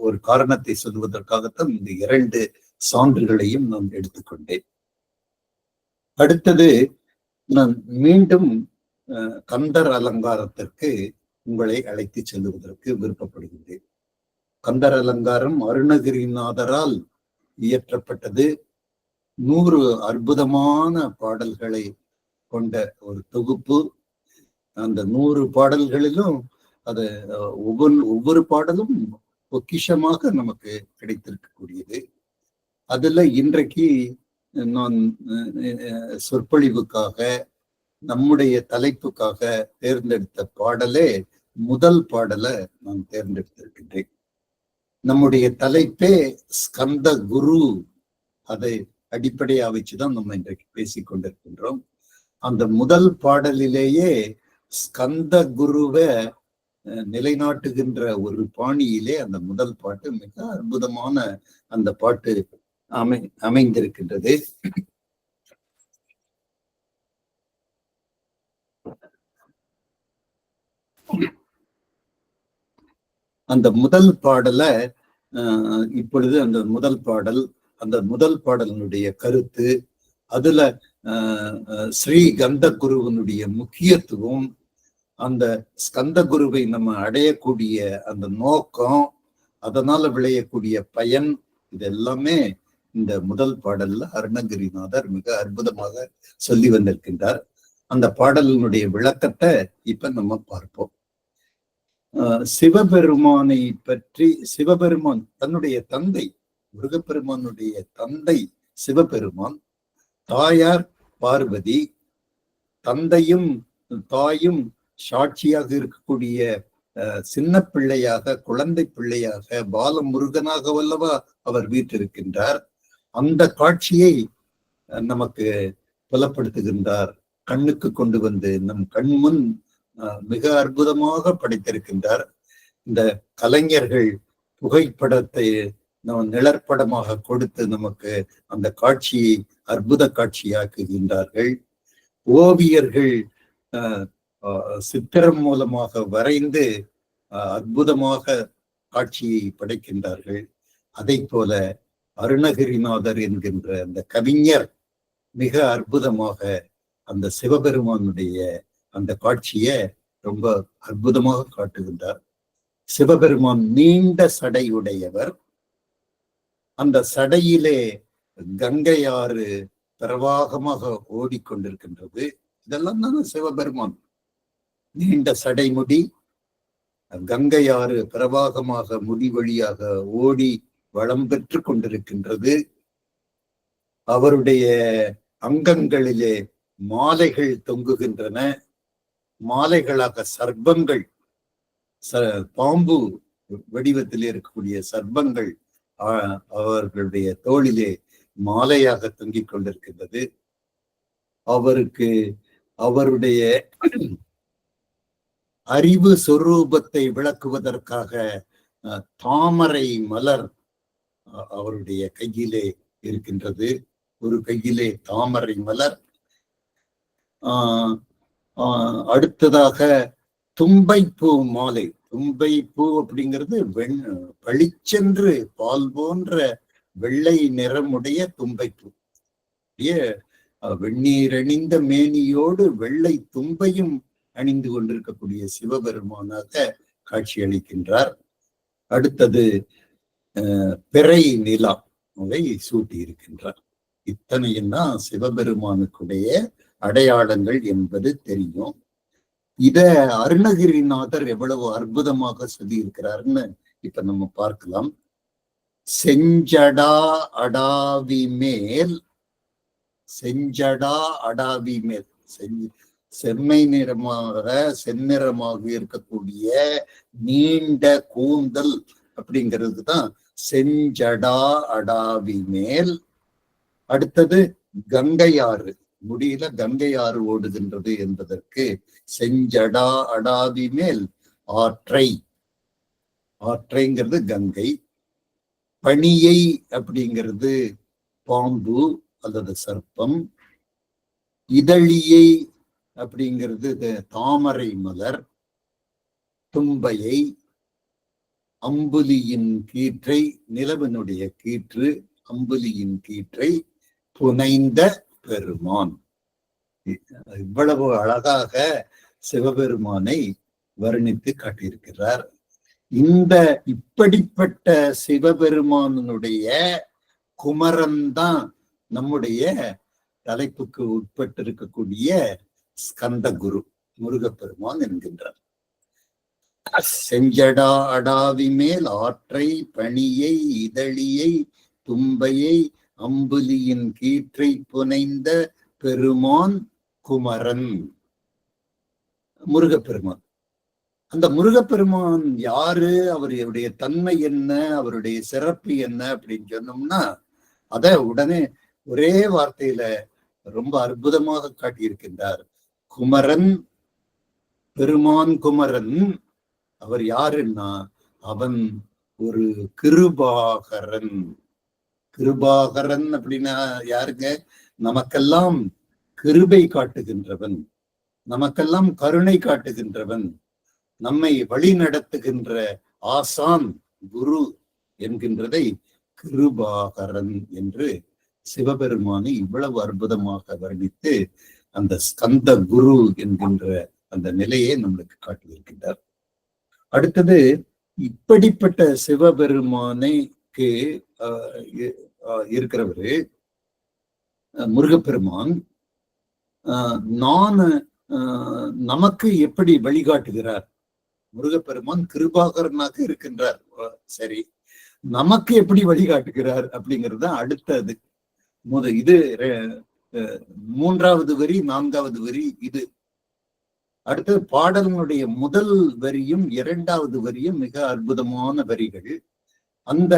S6: ஒரு காரணத்தை சொல்வதற்காகத்தான் இந்த 2 சான்றுகளையும் நான் எடுத்துக்கொண்டேன். அடுத்தது நான் மீண்டும் கந்தர் அலங்காரத்திற்கு உங்களை அழைத்து செல்லுவதற்கு விருப்பப்படுகின்றேன். கந்தர் அலங்காரம் அருணகிரிநாதரால் இயற்றப்பட்டது. 100 அற்புதமான பாடல்களை கொண்ட ஒரு தொகுப்பு. அந்த 100 பாடல்களிலும் அது ஒவ்வொரு பாடலும் பொக்கிஷமாக நமக்கு கிடைத்திருக்கக்கூடியது. அதுல இன்றைக்கு நான் சொற்பொழிவுக்காக, நம்முடைய தலைப்புக்காக தேர்ந்தெடுத்த பாடலே முதல் பாடலை நான் தேர்ந்தெடுத்திருக்கின்றேன். நம்முடைய தலைப்பே ஸ்கந்த குரு, அதை அடிப்படையா வச்சுதான் நம்ம இன்றைக்கு பேசிக் கொண்டிருக்கின்றோம். அந்த முதல் பாடலிலேயே ஸ்கந்த குருவை நிலைநாட்டுகின்ற ஒரு பாணியிலே அந்த முதல் பாட்டு மிக அற்புதமான அந்த பாட்டு அமைந்திருக்கின்றது. அந்த முதல் பாடலை இப்பொழுது அந்த முதல் பாடலினுடைய கருத்து, அதுல ஸ்ரீ கந்த குருவனுடைய முக்கியத்துவம், அந்த ஸ்கந்த குருவை நம்ம அடையக்கூடிய அந்த நோக்கம், அதனால விளையக்கூடிய பயன், இது எல்லாமே இந்த முதல் பாடல்ல அருணகிரிநாதர் மிக அற்புதமாக சொல்லி வந்திருக்கின்றார். அந்த பாடலினுடைய விளக்கத்தை இப்ப நம்ம பார்ப்போம். சிவபெருமானை பற்றி, சிவபெருமான் தன்னுடைய தந்தை, முருகப்பெருமானுடைய தந்தை சிவபெருமான், தாயார் பார்வதி, தந்தையும் தாயும் சாட்சியாக இருக்கக்கூடிய சின்ன பிள்ளையாக, குழந்தை பிள்ளையாக, பாலமுருகனாக வல்லவா அவர் வீற்றிருக்கின்றார். அந்த காட்சியை நமக்கு புலப்படுத்துகின்றார். கண்ணுக்கு கொண்டு வந்து நம் கண்முன் மிக அற்புதமாக படைத்திருக்கின்றார். இந்த கலைஞர்கள் புகைப்படத்தை நிழற்படமாக கொடுத்து நமக்கு அந்த காட்சியை அற்புத காட்சியாக்குகின்றார்கள். ஓவியர்கள் சித்திரம் மூலமாக வரைந்து அற்புதமாக காட்சியை படைக்கின்றார்கள். அதை போல அருணகிரிநாதர் என்கின்ற அந்த கவிஞர் மிக அற்புதமாக அந்த சிவபெருமானுடைய அந்த காட்சியை ரொம்ப அற்புதமாக காட்டுகின்றார். சிவபெருமான் நீண்ட சடையுடையவர். அந்த சடையிலே கங்கையாறு பிரவாகமாக ஓடிக்கொண்டிருக்கின்றது. இதெல்லாம் தானே சிவபெருமான். நீண்ட சடைமுடி, கங்கையாறு பிரவாகமாக முடி வழியாக ஓடி வளம் பெற்று கொண்டிருக்கின்றது. அவருடைய அங்கங்களிலே மாலைகள் தொங்குகின்றன. மாலைகளாக சர்ப்பங்கள், பாம்பு வடிவத்தில் இருக்கக்கூடிய சர்ப்பங்கள் அவர்களுடைய தோளிலே மாலையாக தொங்கிக் கொண்டிருக்கின்றது. அவருக்கு அவருடைய அறிவு சொரூபத்தை விளக்குவதற்காக தாமரை மலர் அவருடைய கையிலே இருக்கின்றது. ஒரு கையிலே தாமரை மலர். அடுத்ததாக தும்பைப்பூ மாலை. தும்பைப்பூ அப்படிங்கிறது பளிச்சென்று பால் போன்ற வெள்ளை நிறமுடைய தும்பைப்பூ. வெந்நீர் அணிந்த மேனியோடு வெள்ளை தும்பையும் அணிந்து கொண்டிருக்கக்கூடிய சிவபெருமானாக காட்சி அளிக்கின்றார். அடுத்தது பிறை நிலாவை சூட்டி இருக்கின்றார். இத்தனையும் தான் சிவபெருமானுக்குடைய அடையாளங்கள் என்பது தெரியும். இத அருணகிரிநாதர் எவ்வளவு அற்புதமாக சொல்லி இருக்கிறாருன்னு இப்ப நம்ம பார்க்கலாம். செஞ்சடா அடாவி மேல், செஞ்சடா அடாவி மேல், செம்மை நிறமாக செந்நிறமாக இருக்கக்கூடிய நீண்ட கூந்தல் அப்படிங்கிறது தான் செஞ்சடா அடாவி மேல். அடுத்தது கங்கையாறு, முடியில கங்கையாறு ஓடுகின்றது என்பதற்கு செஞ்சடா அடாவி மேல் ஆற்றை, ஆற்றைங்கிறது கங்கை. பணியை அப்படிங்கிறது பாம்பு அல்லது சர்ப்பம். இதழியை அப்படிங்கிறது தாமரை மலர். தும்பையை, அம்புலியின் கீற்றை, நிலவனுடைய கீற்று, அம்புலியின் கீற்றை புனைந்த பெருமான். இவ்வளவு அழகாக சிவபெருமானை வர்ணித்து காட்டியிருக்கிறார். இந்த இப்படிப்பட்ட சிவபெருமானுடைய குமரன் தான் நம்முடைய தலைப்புக்கு உட்பட்டிருக்கக்கூடிய ஸ்கந்த குரு முருகப்பெருமான் என்கின்றார். செஞ்சடா அடாவி மேல் ஆற்றை பணியை இதழியை தும்பையை அம்புலியின் கீற்றை புனைந்த பெருமான் குமரன் முருகப்பெருமான். அந்த முருகப்பெருமான் யாரு, அவருடைய தன்மை என்ன, அவருடைய சிறப்பு என்ன அப்படின்னு சொன்னோம்னா அத உடனே ஒரே வார்த்தையில ரொம்ப அற்புதமாக காட்டியிருக்கின்றார். குமரன், பெருமான் குமரன். அவர் யாருன்னா அவன் ஒரு கிருபாகரன். கிருபாகரன் அப்படின்னா யாருங்க? நமக்கெல்லாம் கிருபை காட்டுகின்றவன், நமக்கெல்லாம் கருணை காட்டுகின்றவன், நம்மை வழி நடத்துகின்ற ஆசான் குரு என்கின்றதை கிருபாகரன் என்று சிவபெருமானை இவ்வளவு அற்புதமாக வர்ணித்து அந்த ஸ்கந்த குரு என்கின்ற அந்த நிலையை நம்மளுக்கு காட்டியிருக்கின்றார். அடுத்தது இப்படிப்பட்ட சிவபெருமானைக்கு இருக்கிறவரு முருகப்பெருமான் நமக்கு எப்படி வழிகாட்டுகிறார்? முருகப்பெருமான் கிருபாகரனாக இருக்கின்றார். சரி, நமக்கு எப்படி வழிகாட்டுகிறார் அப்படிங்கிறது அடுத்தது. இது 3வது வரி, 4வது வரி இது. அடுத்தது பாடலினுடைய முதல் வரியும் 2வது வரியும் மிக அற்புதமான வரிகள். அந்த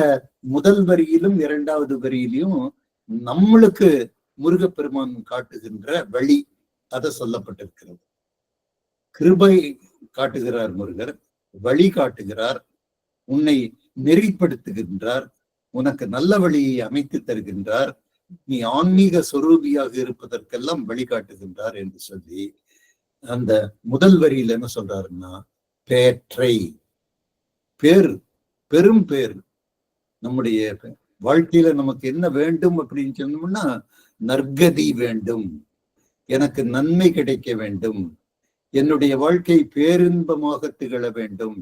S6: முதல் வரியிலும் 2வது வரியிலும் நம்மளுக்கு முருகப்பெருமான் காட்டுகின்ற வழி அதை சொல்லப்பட்டிருக்கிறது. கிருபை காட்டுகிறார் முருகர், வழிகாட்டுகிறார், உன்னை நெறிப்படுத்துகின்றார், உனக்கு நல்ல வழியை அமைத்து தருகின்றார், நீ ஆன்மீக சொரூபியாக இருப்பதற்கெல்லாம் வழிகாட்டுகின்றார் என்று சொல்லி அந்த முதல் வரியில என்ன சொல்றாருன்னா, பேற்றை, பேர், பெரும் பேர். நம்முடைய வாழ்க்கையில நமக்கு என்ன வேண்டும் அப்படின்னு சொன்னோம்னா, நற்கதி வேண்டும், எனக்கு நன்மை கிடைக்க வேண்டும், என்னுடைய வாழ்க்கை பேரின்பமாக திகழ வேண்டும்,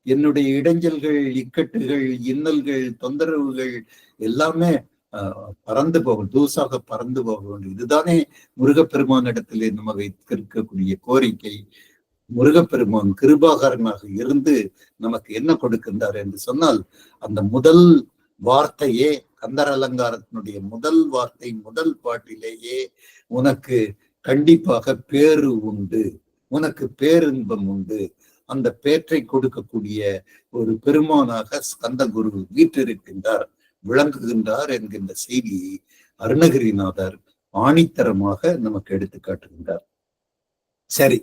S6: என்னுடைய இடைஞ்சல்கள், இக்கட்டுகள், இன்னல்கள், தொந்தரவுகள் எல்லாமே பறந்து போகும், தூசாக பறந்து போக வேண்டும். இதுதானே முருகப்பெருமான் இடத்திலே நம்ம வைத்திருக்கக்கூடிய கோரிக்கை. முருகப்பெருமான் கிருபாகரனாக இருந்து நமக்கு என்ன கொடுக்கின்றார் என்று சொன்னால், அந்த முதல் வார்த்தையே, கந்தர் அலங்காரத்தினுடைய முதல் வார்த்தை, முதல் பாட்டிலேயே உனக்கு கண்டிப்பாக பேரு உண்டு, உனக்கு பேரின்பம் உண்டு, அந்த பேற்றை கொடுக்கக்கூடிய ஒரு பெருமானாக ஸ்கந்த குரு வீற்றிருக்கின்றார், விளங்குகின்றார் என்கின்ற செய்தியை அருணகிரிநாதர் ஆணித்தரமாக நமக்கு எடுத்து காட்டுகின்றார். சரி,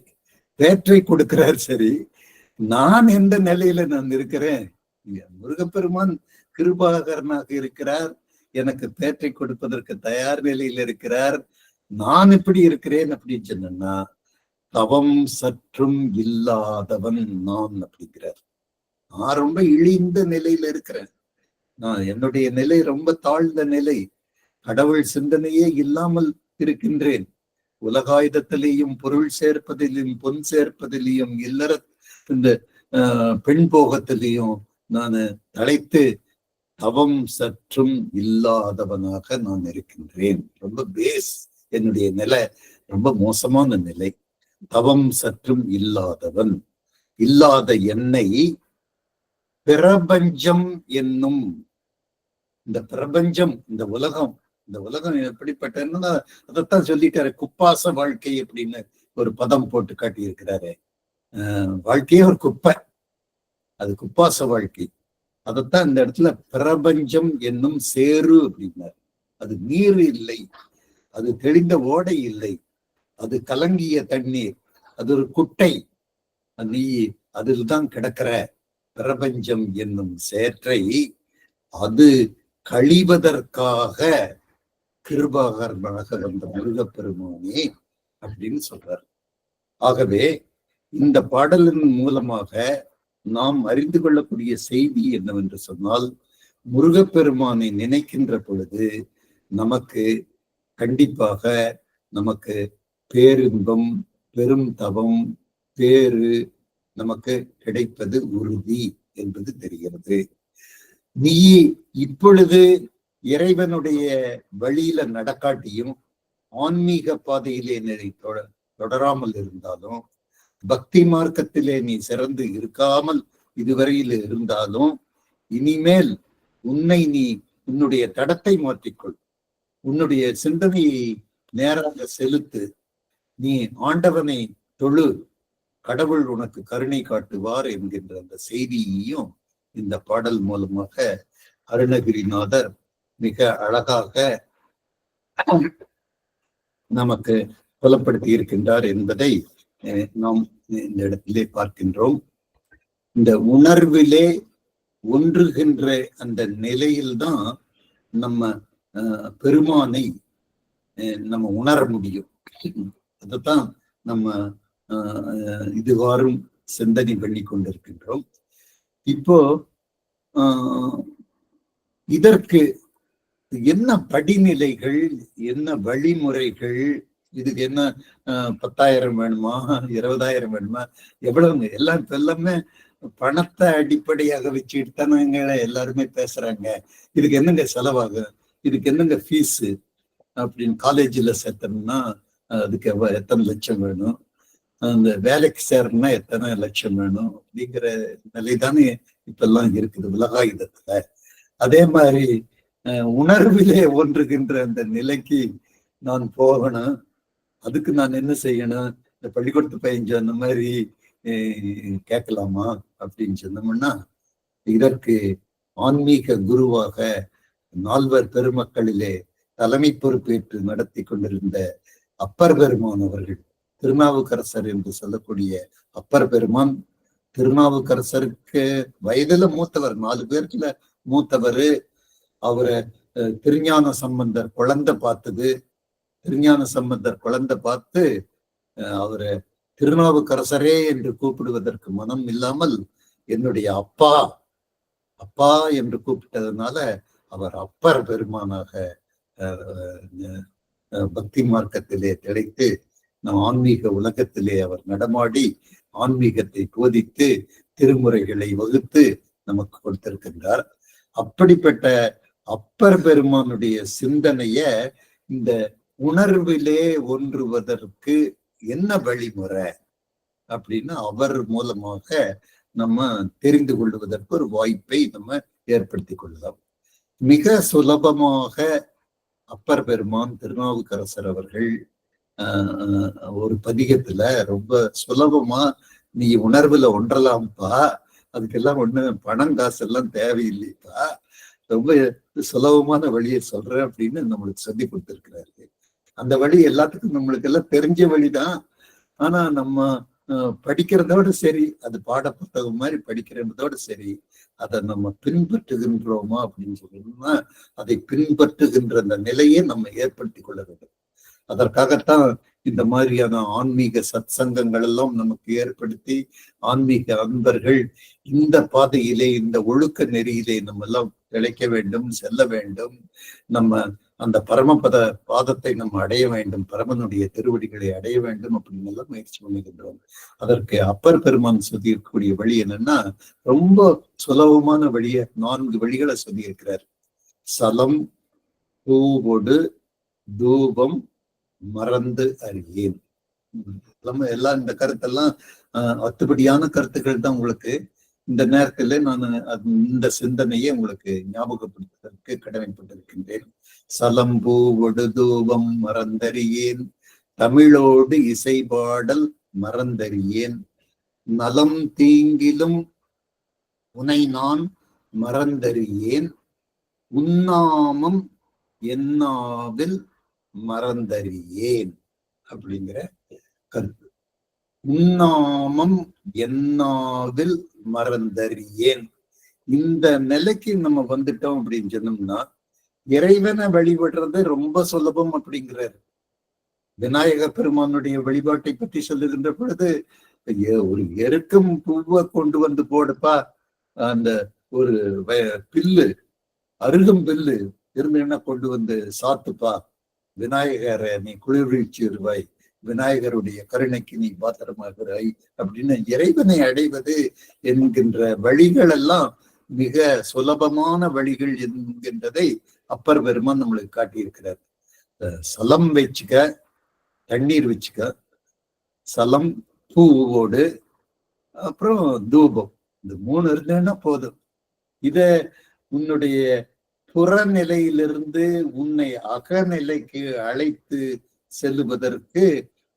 S6: பேற்றை கொடுக்கிறார். சரி, நான் எந்த நிலையில நான் இருக்கிறேன்? முருகப்பெருமான் கிருபாகரனாக இருக்கிறார், எனக்கு பேற்றை கொடுப்பதற்கு தயார் நிலையில் இருக்கிறார். நான் எப்படி இருக்கிறேன் அப்படின்னு சொன்னா, தவம் சற்றும் இல்லாதவன் நான் அப்படிங்கிறார். நான் ரொம்ப இழிந்த நிலையில இருக்கிறேன், நான் என்னுடைய நிலை ரொம்ப தாழ்ந்த நிலை, கடவுள் சிந்தனையே இல்லாமல் இருக்கின்றேன், உலகாயுதத்திலேயும் பொருள் சேர்ப்பதிலும் பொன் சேர்ப்பதிலையும் இல்லற இந்த பெண் போகத்திலையும் நான் தலைத்து தவம் சற்றும் இல்லாதவனாக நான் இருக்கின்றேன். ரொம்ப பேஸ், என்னுடைய நிலை ரொம்ப மோசமான நிலை. தவம் சற்றும் இல்லாதவன், இல்லாத என்னை பிரபஞ்சம் என்னும், இந்த பிரபஞ்சம், இந்த உலகம் எப்படிப்பட்டதுன்னா அதைத்தான் சொல்லிட்டாரு. குப்பாச வாழ்க்கை அப்படின்னு ஒரு பதம் போட்டு காட்டி இருக்கிறாரு. வாழ்க்கையே ஒரு குப்பை, அது குப்பாச வாழ்க்கை. அதைத்தான் இந்த இடத்துல பிரபஞ்சம் என்னும் சேரு அப்படின்னாரு. அது நீர் இல்லை, அது தெளிந்த ஓடை இல்லை, அது கலங்கிய தண்ணீர், அது ஒரு குட்டை, நீ அதில் தான் கிடக்கிற பிரபஞ்சம் என்னும் சேற்றை அது கழிவதற்காக கிருபாகரனாக வந்த முருகப்பெருமானே அப்படின்னு சொல்றார். ஆகவே இந்த பாடலின் மூலமாக நாம் அறிந்து கொள்ளக்கூடிய செய்தி என்னவென்று சொன்னால், முருகப்பெருமானை நினைக்கின்ற பொழுது நமக்கு கண்டிப்பாக நமக்கு பேரின்பம், பெரும் தவம், பேரு நமக்கு கிடைப்பது உறுதி என்பது தெரிகிறது. நீ இப்பொழுது இறைவனுடைய வழியில நடக்காட்டியும், ஆன்மீக பாதையிலே நீ தொடராமல் இருந்தாலும், பக்தி மார்க்கத்திலே நீ சிறந்து இருக்காமல் இதுவரையில் இருந்தாலும், இனிமேல் நீ உன்னுடைய தடத்தை மாற்றிக்கொள், உன்னுடைய சிந்தனையை நேராக செலுத்து, நீ ஆண்டவனை தொழு, கடவுள் உனக்கு கருணை காட்டுவார் என்கின்ற அந்த செய்தியையும் இந்த பாடல் மூலமாக அருணகிரிநாதர் மிக அழகாக நமக்கு புலப்படுத்தி இருக்கின்றார் என்பதை நாம் இந்த இடத்திலே பார்க்கின்றோம். இந்த உணர்விலே ஒன்றுகின்ற அந்த நிலையில்தான் நம்ம பெருமானை நம்ம உணர முடியும். அதைத்தான் நம்ம இதுவாரும் சிந்தனை பண்ணி கொண்டிருக்கின்றோம். இப்போ இதற்கு என்ன படிநிலைகள், என்ன வழிமுறைகள், இதுக்கு என்ன 10,000 வேணுமா, 20,000 வேணுமா, எவ்வளவுங்க, எல்லாமே பணத்தை அடிப்படையாக வச்சுட்டு தானங்க எல்லாருமே பேசுறாங்க. இதுக்கு என்னங்க செலவாகும், இதுக்கு என்னங்க ஃபீஸு அப்படின்னு, காலேஜில் சேர்த்தோம்னா அதுக்கு எத்தனை லட்சம் வேணும், அந்த வேலைக்கு சேரணும்னா எத்தனை லட்சம் வேணும் அப்படிங்கிற நிலை தானே இப்பெல்லாம் இருக்குது உலகாயுதத்துல. அதே மாதிரி உணர்விலே ஒன்றுகின்ற அந்த நிலைக்கு நான் போகணும், அதுக்கு நான் என்ன செய்யணும், இந்த பள்ளிக்கூடத்து பையன் சொன்ன மாதிரி கேட்கலாமா அப்படின்னு சொன்னோம்னா, இதற்கு ஆன்மீக குருவாக 4 பெருமக்களிலே தலைமை பொறுப்பேற்று நடத்தி கொண்டிருந்த அப்பர் பெருமான் அவர்கள், திருநாவுக்கரசர் என்று சொல்லக்கூடிய அப்பர் பெருமான் திருநாவுக்கரசருக்கு வயதுல மூத்தவர், 4 பேருக்குல மூத்தவர். அவரை திருஞான சம்பந்தர் குழந்தை பார்த்தது. திருஞான சம்பந்தர் குழந்தை பார்த்து அவரை திருநாவுக்கரசரே என்று கூப்பிடுவதற்கு மனம் இல்லாமல் என்னுடைய அப்பா அப்பா என்று கூப்பிட்டதுனால அவர் அப்பர் பெருமானாக பக்தி மார்க்கத்திலே திளைத்து ஆன்மீக உலகத்திலே அவர் நடமாடி ஆன்மீகத்தை போதித்து திருமுறைகளை வகுத்து நமக்கு கொடுத்திருக்கின்றார். அப்படிப்பட்ட அப்பர் பெருமானுடைய சிந்தனைய இந்த உணர்விலே ஒன்றுவதற்கு என்ன வழிமுறை அப்படின்னு அவர் மூலமாக நம்ம தெரிந்து கொள்வதற்கு ஒரு வாய்ப்பை நம்ம ஏற்படுத்தி கொள்ளலாம். மிக சுலபமாக அப்பர் பெருமான் திருநாவுக்கரசர் அவர்கள் ஒரு பதிகத்துல ரொம்ப சுலபமா நீ உணர்வுல ஒன்றலாம்ப்பா, அதுக்கெல்லாம் ஒண்ணு பணம் காசு எல்லாம் தேவையில்லைப்பா, ரொம்ப சுலபமான வழியை சொல்றேன் அப்படின்னு நம்மளுக்கு சொல்லி கொடுத்திருக்கிறாரு. அந்த வழி எல்லாத்துக்கும் நம்மளுக்கு எல்லாம் தெரிஞ்ச வழிதான். ஆனா நம்ம படிக்கிறதோட சரி, அது பாட புத்தகம் மாதிரி படிக்கிறதோட சரி, அதை நம்ம பின்பற்றுகின்றோமா அப்படின்னு சொல்லணும்னா அதை பின்பற்றுகின்ற அந்த நிலையை நம்ம ஏற்படுத்தி கொள்ள வேண்டும். அதற்காகத்தான் இந்த மாதிரியான ஆன்மீக சத்சங்கங்கள் எல்லாம் நமக்கு ஏற்படுத்தி ஆன்மீக அன்பர்கள் இந்த பாதையிலே, இந்த ஒழுக்க நெறியிலே நம்ம எல்லாம் திளைக்க வேண்டும், செல்ல வேண்டும். நம்ம அந்த பரமபத பாதத்தை நம்ம அடைய வேண்டும், பரமனுடைய திருவடிகளை அடைய வேண்டும் அப்படின்னு எல்லாம் முயற்சி பண்ணுகின்றோம். அதற்கு அப்பர் பெருமான் சொல்லியிருக்கக்கூடிய வழி என்னன்னா ரொம்ப சுலபமான வழியை 4 வழிகளை சொல்லியிருக்கிறார். சலம், பூவொடு, தூபம், மறந்து அறியேன். நம்ம எல்லாம் இந்த கருத்தெல்லாம் அத்துப்படியான கருத்துக்கள் தான். உங்களுக்கு இந்த நேரத்துல நான் இந்த சிந்தனையை உங்களுக்கு ஞாபகப்படுத்துவதற்கு கடமைப்பட்டிருக்கின்றேன். சலம்பூவொடு தூபம் மறந்தறியேன், தமிழோடு இசை பாடல் மறந்தறியேன், நலம் தீங்கிலும் உனை நான் மறந்தறியேன், உன்னாமம் என்னாவில் மறந்தறியேன் அப்படிங்கிற கருத்து. உன்னாமம் என்னாவில் மறந்தறியேன். இந்த நிலைக்கு நம்ம வந்துட்டோம் அப்படின்னு சொன்னோம்னா இறைவனை வழிபடுறது ரொம்ப சுலபம் அப்படிங்கிறார். விநாயக பெருமானுடைய வழிபாட்டை பற்றி சொல்லுகின்ற பொழுது, ஒரு எருக்கும் பூவை கொண்டு வந்து போடுப்பா, அந்த ஒரு பில்லு அருகும் பில்லு இருந்தேன்னா கொண்டு வந்து சாத்துப்பா, விநாயகரை நீ குளிர்வீழ்ச்சிருவாய், விநாயகருடைய கருணைக்கு நீ பாத்திரமாகிறாய் அப்படின்னு இறைவனை அடைவது என்கின்ற வழிகள் எல்லாம் மிக சுலபமான வழிகள் என்கின்றதை அப்பர் பெருமான் நம்மளுக்கு காட்டியிருக்கிறார். சலம் வச்சுக்க, தண்ணீர் வச்சுக்க, சலம், பூவோடு, அப்புறம் தூபம், இந்த 3 இருந்தேன்னா போதும். இத உன்னுடைய புறநிலையிலிருந்து உன்னை அகநிலைக்கு அழைத்து செல்லுவதற்கு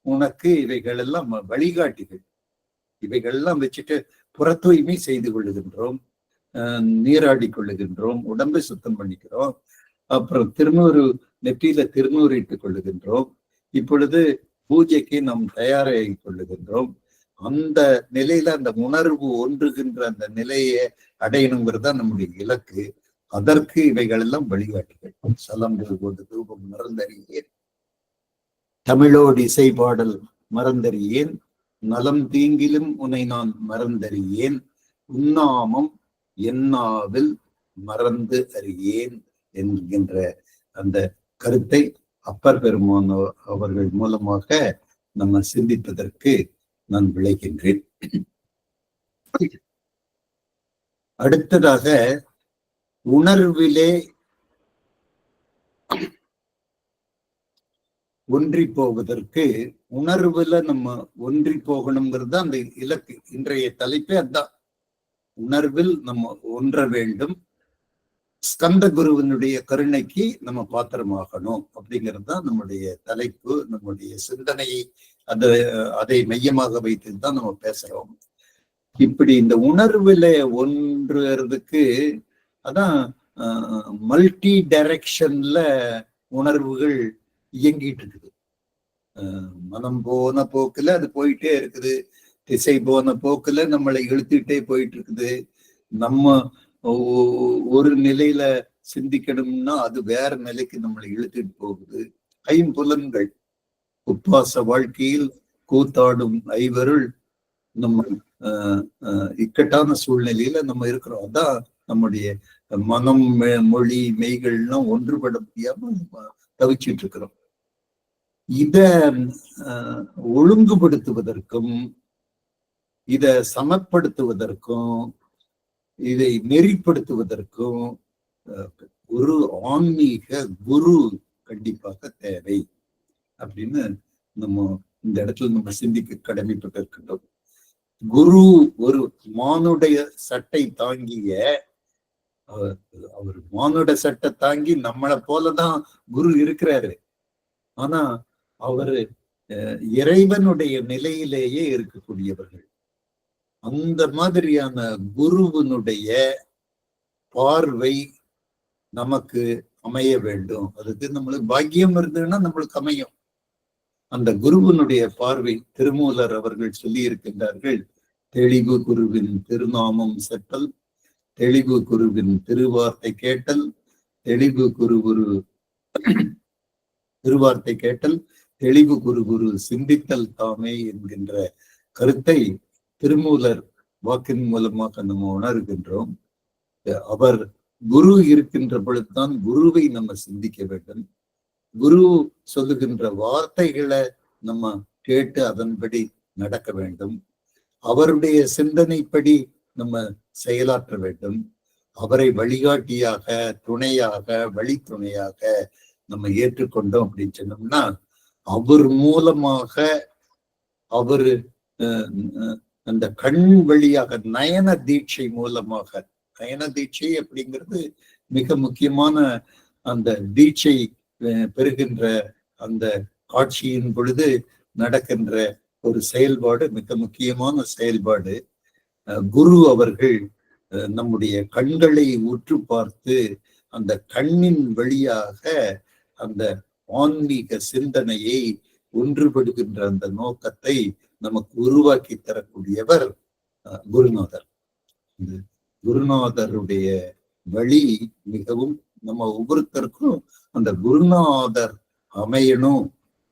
S6: உனக்கு இவைகள் எல்லாம் வழிகாட்டிகள். இவைகள் எல்லாம் வச்சுட்டு புற தூய்மை செய்து கொள்ளுகின்றோம், நீராடி கொள்ளுகின்றோம், உடம்பை சுத்தம் பண்ணிக்கிறோம், அப்புறம் திருநூறு நெற்றியில திருநூறு இட்டுக் கொள்ளுகின்றோம். இப்பொழுது பூஜைக்கு நாம் தயாராகி கொள்ளுகின்றோம். அந்த நிலையில அந்த உணர்வு ஒன்றுகின்ற அந்த நிலையை அடையணுங்கிறதா நம்முடைய இலக்கு. அதற்கு இவைகள் எல்லாம் வழிகாட்டுகள். சலம்பு போது தூபம் மறந்தறியேன், தமிழோடு இசை பாடல் மறந்தறியேன், நலம் தீங்கிலும் உன்னை நான் மறந்தறியேன், உன்னாமம் என்னாவில் மறந்து அறியேன் என்கின்ற அந்த கருத்தை அப்பர் பெருமான் அவர்கள் மூலமாக நம்ம சிந்திப்பதற்கு நான் விளைகின்றேன். அடுத்ததாக உணர்விலே ஒன்றி போவதற்கு, உணர்வுல நம்ம ஒன்றி போகணுங்கிறது அந்த இலக்கு. இன்றைய தலைப்பே அதான், உணர்வில் நம்ம ஒன்ற வேண்டும், ஸ்கந்த குருவினுடைய கருணைக்கு நம்ம பாத்திரமாகணும் அப்படிங்கிறது தான் நம்முடைய தலைப்பு. நம்முடைய சிந்தனையை அதை மையமாக வைத்து தான் நம்ம பேசுறோம். இப்படி இந்த உணர்வுல ஒன்றுறதுக்கு அதான் மல்டி டைரக்ஷன்ல உணர்வுகள் இயங்கிட்டு இருக்குது. மனம் போன போக்குல அது போயிட்டே இருக்குது. திசை போன போக்குல நம்மளை இழுத்துட்டே போயிட்டு இருக்குது. நம்ம ஒரு நிலையில சிந்திக்கணும்னா அது வேற நிலைக்கு நம்மளை இழுத்துட்டு போகுது. ஐம்புலன்கள் உப்பாச வாழ்க்கையில் கூத்தாடும் ஐவருள் நம்ம இக்கட்டான சூழ்நிலையில நம்ம இருக்கிறோம். அதான் நம்முடைய மனம் மொழி மெய்கள்லாம் ஒன்றுபட முடியாம தவிச்சிட்டு இருக்கிறோம். இத ஒழுங்குபடுத்துவதற்கும் இத சமப்படுத்துவதற்கும் இதை நெறிப்படுத்துவதற்கும் ஒரு ஆன்மீக குரு கண்டிப்பாக தேவை அப்படின்னு நம்ம இந்த இடத்துல நம்ம சிந்திக்க கடமைப்பட்டு இருக்கின்றோம். குரு ஒரு மானுடைய சட்டை தாங்கிய அவர் மானுட சட்டை தாங்கி நம்மளை போலதான் குரு இருக்கிறாரு. ஆனா அவரு இறைவனுடைய நிலையிலேயே இருக்கக்கூடியவர்கள். அந்த மாதிரியான குருவனுடைய பார்வை நமக்கு அமைய வேண்டும். அதுக்கு நம்மளுக்கு பாக்கியம் இருந்ததுன்னா நம்மளுக்கு அமையும். அந்த குருவனுடைய பார்வை திருமூலர் அவர்கள் சொல்லி இருக்கின்றார்கள். தெளிவு குருவின் திருநாமம் செட்டல், தெளிவு குருவின் திருவார்த்தை கேட்டல், தெளிவு குரு திருவார்த்தை கேட்டல், தெளிவு குரு சிந்தித்தல் தாமே என்கின்ற கருத்தை திருமூலர் வாக்கின் மூலமாக நம்ம உணர்கின்றோம். அவர் குரு இருக்கின்ற பொழுதுதான் குருவை நம்ம சிந்திக்க வேண்டும். குரு சொல்லுகின்ற வார்த்தைகளை நம்ம கேட்டு அதன்படி நடக்க வேண்டும். அவருடைய சிந்தனைப்படி நம்ம செயலாற்ற வேண்டும். அவரை வழிகாட்டியாக, துணையாக, வழித்துணையாக நம்ம ஏற்றுக்கொண்டோம் அப்படின்னு சொன்னோம்னா அவர் மூலமாக அவரு அந்த கண் வழியாக நயன தீட்சை மூலமாக, நயன தீட்சை அப்படிங்கிறது மிக முக்கியமான அந்த தீட்சை பெறுகின்ற அந்த காட்சியின் பொழுது நடக்கின்ற ஒரு செயல்பாடு, மிக முக்கியமான செயல்பாடு. குரு அவர்கள் நம்முடைய கண்களை உற்று பார்த்து அந்த கண்ணின் வழியாக அந்த ஆன்மீக சிந்தனையை ஒன்றுபடுகின்ற அந்த நோக்கத்தை நமக்கு உருவாக்கி தரக்கூடியவர் குருநாதர். குருநாதருடைய வழி மிகவும் நம்ம ஒவ்வொருத்தருக்கும் அந்த குருநாதர் அமையணும்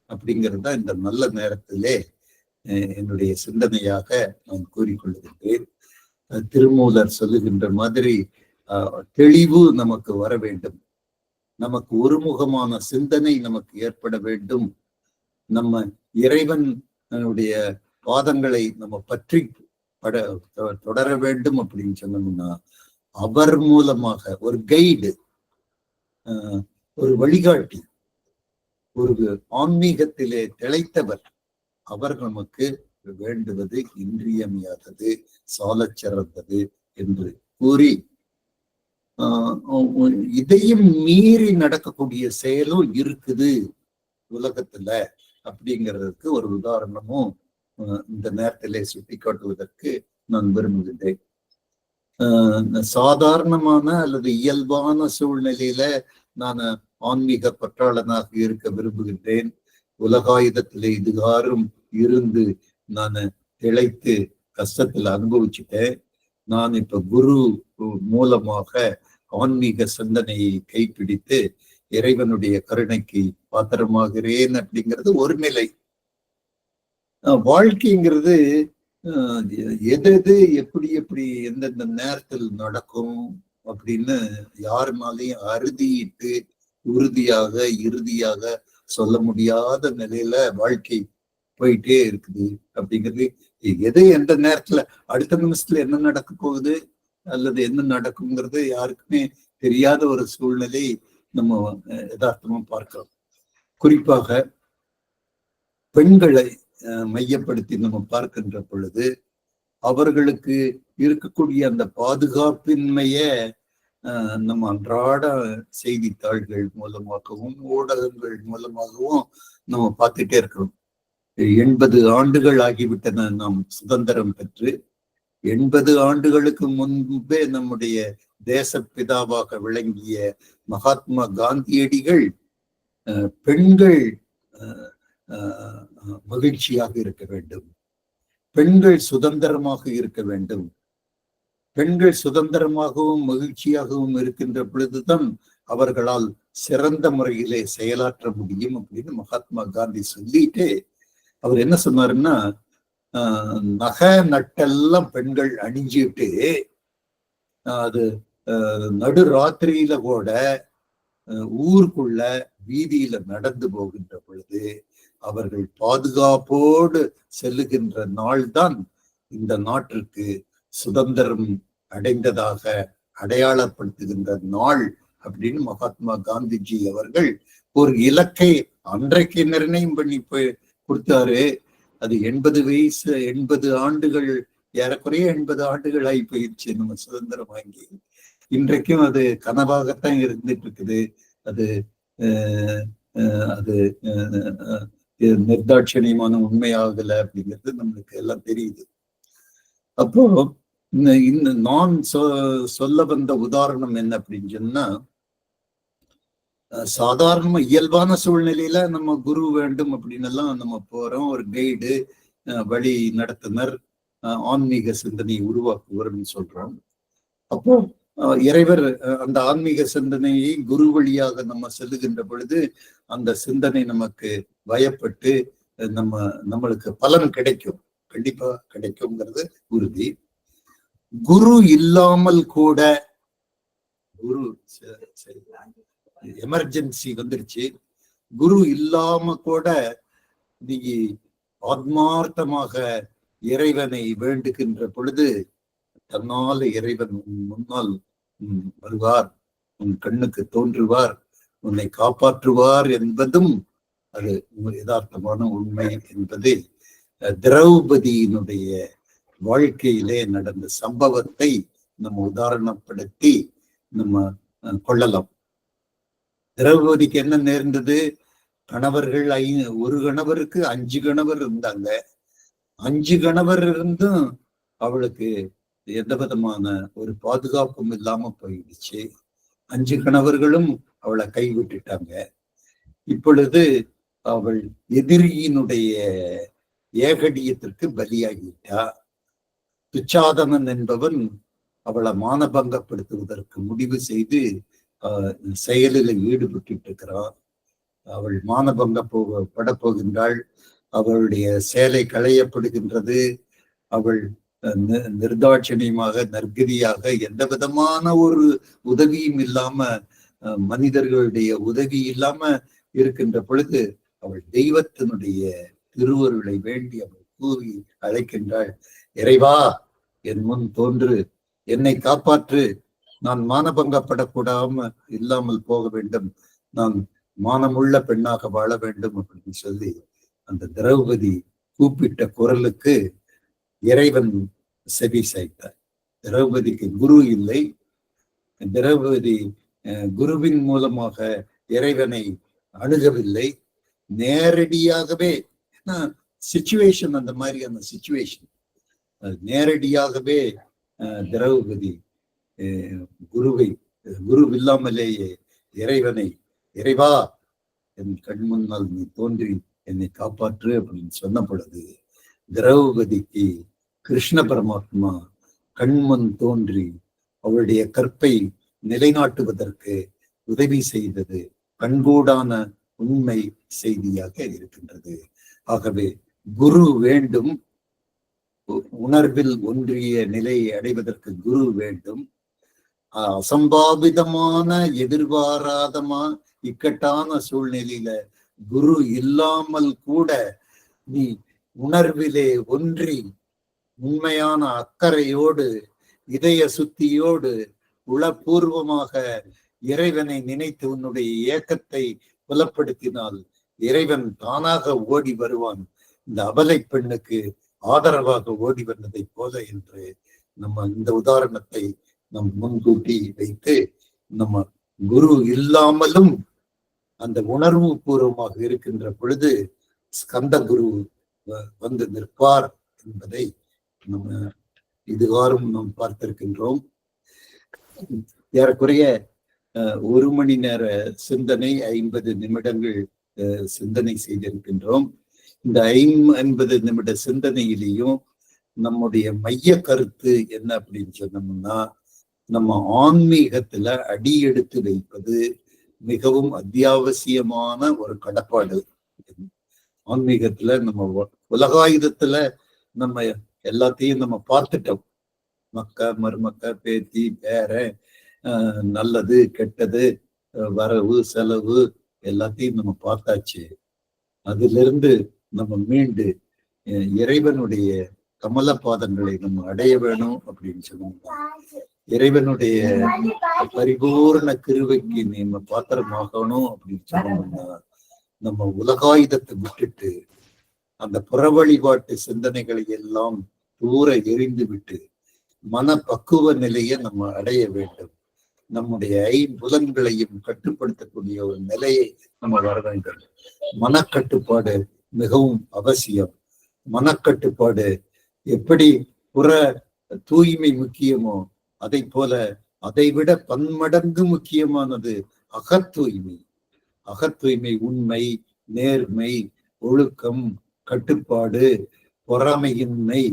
S6: அப்படிங்கிறது தான் இந்த நல்ல நேரத்திலே என்னுடைய சிந்தனையாக நான் கூறிக்கொள்கின்றேன். திருமூலர் சொல்லுகின்ற மாதிரி தெளிவு நமக்கு வர வேண்டும். நமக்கு ஒருமுகமான சிந்தனை நமக்கு ஏற்பட வேண்டும். நம்ம இறைவனுடைய பாதங்களை நம்ம பற்றி தொடர வேண்டும் அப்படின்னு சொன்னோம்னா அவர் மூலமாக ஒரு கைடு, ஒரு வழிகாட்டி, ஒரு ஆன்மீகத்திலே திளைத்தவர் அவர் நமக்கு வேண்டுவது இன்றியமையாதது, சாலச் சிறந்தது என்று கூறி இதையும் மீறி நடக்கக்கூடிய செயலும் இருக்குது உலகத்துல அப்படிங்கிறதுக்கு ஒரு உதாரணமும் இந்த நேரத்திலே சுட்டி காட்டுவதற்கு நான் விரும்புகின்றேன். சாதாரணமான அல்லது இயல்பான சூழ்நிலையில நான் ஆன்மீக பற்றாளனாக இருக்க விரும்புகின்றேன். உலகாயுதத்திலே இதுகாரும் இருந்து நான் திளைத்து கஷ்டத்துல அனுபவிச்சுட்டேன். நான் இப்ப குரு மூலமாக ஆன்மீக சிந்தனையை கைப்பிடித்து இறைவனுடைய கருணைக்கு பாத்திரமாகிறேன் அப்படிங்கிறது ஒரு நிலை. வாழ்க்கைங்கிறது எது எப்படி எப்படி எந்தெந்த நேரத்தில் நடக்கும் அப்படின்னு யாருனாலையும் அறுதியிட்டு உறுதியாக இறுதியாக சொல்ல முடியாத நிலையில வாழ்க்கை போயிட்டே இருக்குது. அப்படிங்கிறது எது எந்த நேரத்துல அடுத்த நிமிஷத்துல என்ன நடக்க போகுது அல்லது என்ன நடக்குங்கிறது யாருக்குமே தெரியாத ஒரு சூழ்நிலை நம்ம யதார்த்தமா பார்க்கிறோம். குறிப்பாக பெண்களை மையப்படுத்தி நம்ம பார்க்கின்ற பொழுது அவர்களுக்கு இருக்கக்கூடிய அந்த பாதுகாப்பின்மைய நம்ம அன்றாட செய்தித்தாள்கள் மூலமாகவும் ஊடகங்கள் மூலமாகவும் நம்ம பார்த்துட்டே இருக்கிறோம். 80 ஆண்டுகள் ஆகிவிட்டன நாம் சுதந்திரம் பெற்று. 80 ஆண்டுகளுக்கு முன்பே நம்முடைய தேசப்பிதாவாக விளங்கிய மகாத்மா காந்தியடிகள் பெண்கள் மகிழ்ச்சியாக இருக்க வேண்டும், பெண்கள் சுதந்திரமாக இருக்க வேண்டும். பெண்கள் சுதந்திரமாகவும் மகிழ்ச்சியாகவும் இருக்கின்ற பொழுதுதான் அவர்களால் சிறந்த முறையிலே செயலாற்ற முடியும் அப்படின்னு மகாத்மா காந்தி சொல்லிட்டு அவர் என்ன சொன்னாருன்னா, நகை நட்டெல்லாம் பெண்கள் அணிஞ்சிட்டு அது நடு ராத்திரியில கூட ஊருக்குள்ள வீதியில நடந்து போகின்ற பொழுது அவர்கள் பாதுகாப்போடு செல்லுகின்ற நாள்தான் இந்த நாட்டிற்கு சுதந்திரம் அடைந்ததாக அடையாளப்படுத்துகின்ற நாள் அப்படின்னு மகாத்மா காந்திஜி அவர்கள் ஒரு இலக்கை அன்றைக்கு நிர்ணயம் பண்ணி கொடுத்தாரு. அது 80 ஆண்டுகள், ஏறக்குறைய 80 ஆண்டுகள் ஆகி போயிடுச்சு நம்ம சுதந்திரம் வாங்கி. இன்றைக்கும் அது கனவாகத்தான் இருந்துட்டு இருக்குது. அது அது நிர்தாட்சணியமான உண்மையாகல அப்படிங்கிறது நம்மளுக்கு எல்லாம் தெரியுது. அப்போ இந்த நான் சொல்ல வந்த உதாரணம் என்ன அப்படின்னு சொன்னா, சாதாரண இயல்பான சூழ்நிலையில நம்ம குரு வேண்டும் அப்படின்னு எல்லாம் நம்ம போறோம். ஒரு கைடு, வழி நடத்துனர், ஆன்மீக சிந்தனையை உருவாக்குவர்னு சொல்றோம். அப்போ இறைவர் அந்த ஆன்மீக சிந்தனையை குரு வழியாக நம்ம செல்லுகின்ற பொழுது அந்த சிந்தனை நமக்கு பயப்பட்டு நம்மளுக்கு பலன் கிடைக்கும், கண்டிப்பா கிடைக்கும்ங்கிறது உறுதி. குரு இல்லாமல் கூட, குரு எமர்ஜென்சி வந்துருச்சு, குரு இல்லாம கூட நீங்க ஆத்மார்த்தமாக இறைவனை வேண்டுகின்ற பொழுது தன்னால இறைவன் முன்னால் வருவார், உன் கண்ணுக்கு தோன்றுவார், உன்னை காப்பாற்றுவார் என்பதும் அது யதார்த்தமான உண்மை என்பது திரௌபதியினுடைய வாழ்க்கையிலே நடந்த சம்பவத்தை நம்ம உதாரணப்படுத்தி நம்ம கொள்ளலாம். திரௌபதிக்கு என்ன நேர்ந்தது? கணவர்கள் ஒரு கணவருக்கு 5 கணவர் இருந்தாங்க. 5 கணவர் இருந்தும் அவளுக்கு எந்த விதமான ஒரு பாதுகாப்பும் இல்லாம போயிடுச்சு. 5 கணவர்களும் அவளை கைவிட்டுட்டாங்க. இப்பொழுது அவள் எதிரியினுடைய ஏகடியத்திற்கு பலியாகிட்டா. துச்சாதனன் என்பவன் அவளை மானபங்கப்படுத்துவதற்கு முடிவு செய்து செயலில் ஈடுபட்டு இருக்கிறான். அவள் மானபங்க படப்போகின்றாள். அவளுடைய சேலை களையப்படுகின்றது. அவள் நிர்தாட்சணியமாக நற்கதியாக எந்த விதமான ஒரு உதவியும் இல்லாம, மனிதர்களுடைய உதவி இல்லாம இருக்கின்ற பொழுது அவள் தெய்வத்தினுடைய திருவருளை வேண்டி அவள் கூறி அழைக்கின்றாள். இறைவா, என் முன் தோன்று, என்னை காப்பாற்று, நான் மானபங்கப்படக்கூடாம இல்லாமல் போக வேண்டும், நான் மானமுள்ள பெண்ணாக வாழ வேண்டும் அப்படின்னு சொல்லி அந்த திரௌபதி கூப்பிட்ட குரலுக்கு இறைவன் செவி சாய்த்தார். திரௌபதிக்கு குரு இல்லை. திரௌபதி குருவின் மூலமாக இறைவனை அணுகவில்லை. நேரடியாகவே, சிச்சுவேஷன் அந்த மாதிரியான சிச்சுவேஷன், நேரடியாகவே திரௌபதி குருவில்லாமலேயே இறைவனை, இறைவா, என் கண் முன்னால் நீ தோன்றி என்னை காப்பாற்று அப்படின்னு சொன்ன பொழுது திரௌபதிக்கு கிருஷ்ண பரமாத்மா கண்முன் தோன்றி அவளுடைய கற்பை நிலைநாட்டுவதற்கு உதவி செய்தது கண்கூடான உண்மை செய்தியாக இருக்கின்றது. ஆகவே குரு வேண்டும். உணர்வில் ஒன்றிய நிலையை அடைவதற்கு குரு வேண்டும். அசம்பாவிதமான, எதிர்பாராதமா இக்கட்டான சூழ்நிலையில குரு இல்லாமல் கூட நீ உணர்விலே ஒன்றி உண்மையான அக்கறையோடு, இதய சுத்தியோடு, உளப்பூர்வமாக இறைவனை நினைத்து உன்னுடைய ஏக்கத்தை புலப்படுத்தினால் இறைவன் தானாக ஓடி வருவான். இந்த அபலை பெண்ணுக்கு ஆதரவாக ஓடி வந்ததை போல என்று நம்ம இந்த உதாரணத்தை நம் முன்கூட்டி வைத்து, நம்ம குரு இல்லாமலும் அந்த உணர்வு பூர்வமாக இருக்கின்ற பொழுது ஸ்கந்த குரு வந்து நிற்பார் என்பதை நம்ம இதுவாரும் நாம் பார்த்திருக்கின்றோம். ஏறக்குறைய 1 மணி நேர சிந்தனை, 50 நிமிடங்கள் சிந்தனை செய்திருக்கின்றோம். இந்த 50 நிமிட சிந்தனையிலேயும் நம்முடைய மைய கருத்து என்ன அப்படின்னு சொன்னோம்னா, நம்ம ஆன்மீகத்துல அடியெடுத்து வைப்பது மிகவும் அத்தியாவசியமான ஒரு கடப்பாடு. ஆன்மீகத்துல நம்ம உலகாயுதத்துல நம்ம எல்லாத்தையும் நம்ம பார்த்துட்டோம். மக்க, மருமக்க, பேத்தி, பேர, நல்லது கெட்டது, வரவு செலவு எல்லாத்தையும் நம்ம பார்த்தாச்சு. அதுல இருந்து நம்ம மீண்டு இறைவனுடைய கமல பாதங்களை நம்ம அடைய வேணும் அப்படின்னு சொன்னோம்னா, இறைவனுடைய பரிபூர்ண கிருபைக்கு நம்ம பாத்திரமாகணும் அப்படின்னு சொன்னோம்னா, நம்ம உலகாயுதத்தை விட்டுட்டு அந்த புற வழிபாட்டு சிந்தனைகளை எல்லாம் தூர எரிந்து விட்டு மன பக்குவ நிலையை நம்ம அடைய வேண்டும். நம்முடைய ஐம்புலன்களையும் கட்டுப்படுத்தக்கூடிய ஒரு நிலையை நம்ம வர வேண்டும். மனக்கட்டுப்பாடு மிகவும் அவசியம். மனக்கட்டுப்பாடு எப்படி புற தூய்மை முக்கியமோ அதை போல அதை விட பன்மடங்கு முக்கியமானது அகத்தூய்மை. அகத்தூய்மை, உண்மை, நேர்மை, ஒழுக்கம், கட்டுப்பாடு, பொறாமையின்மை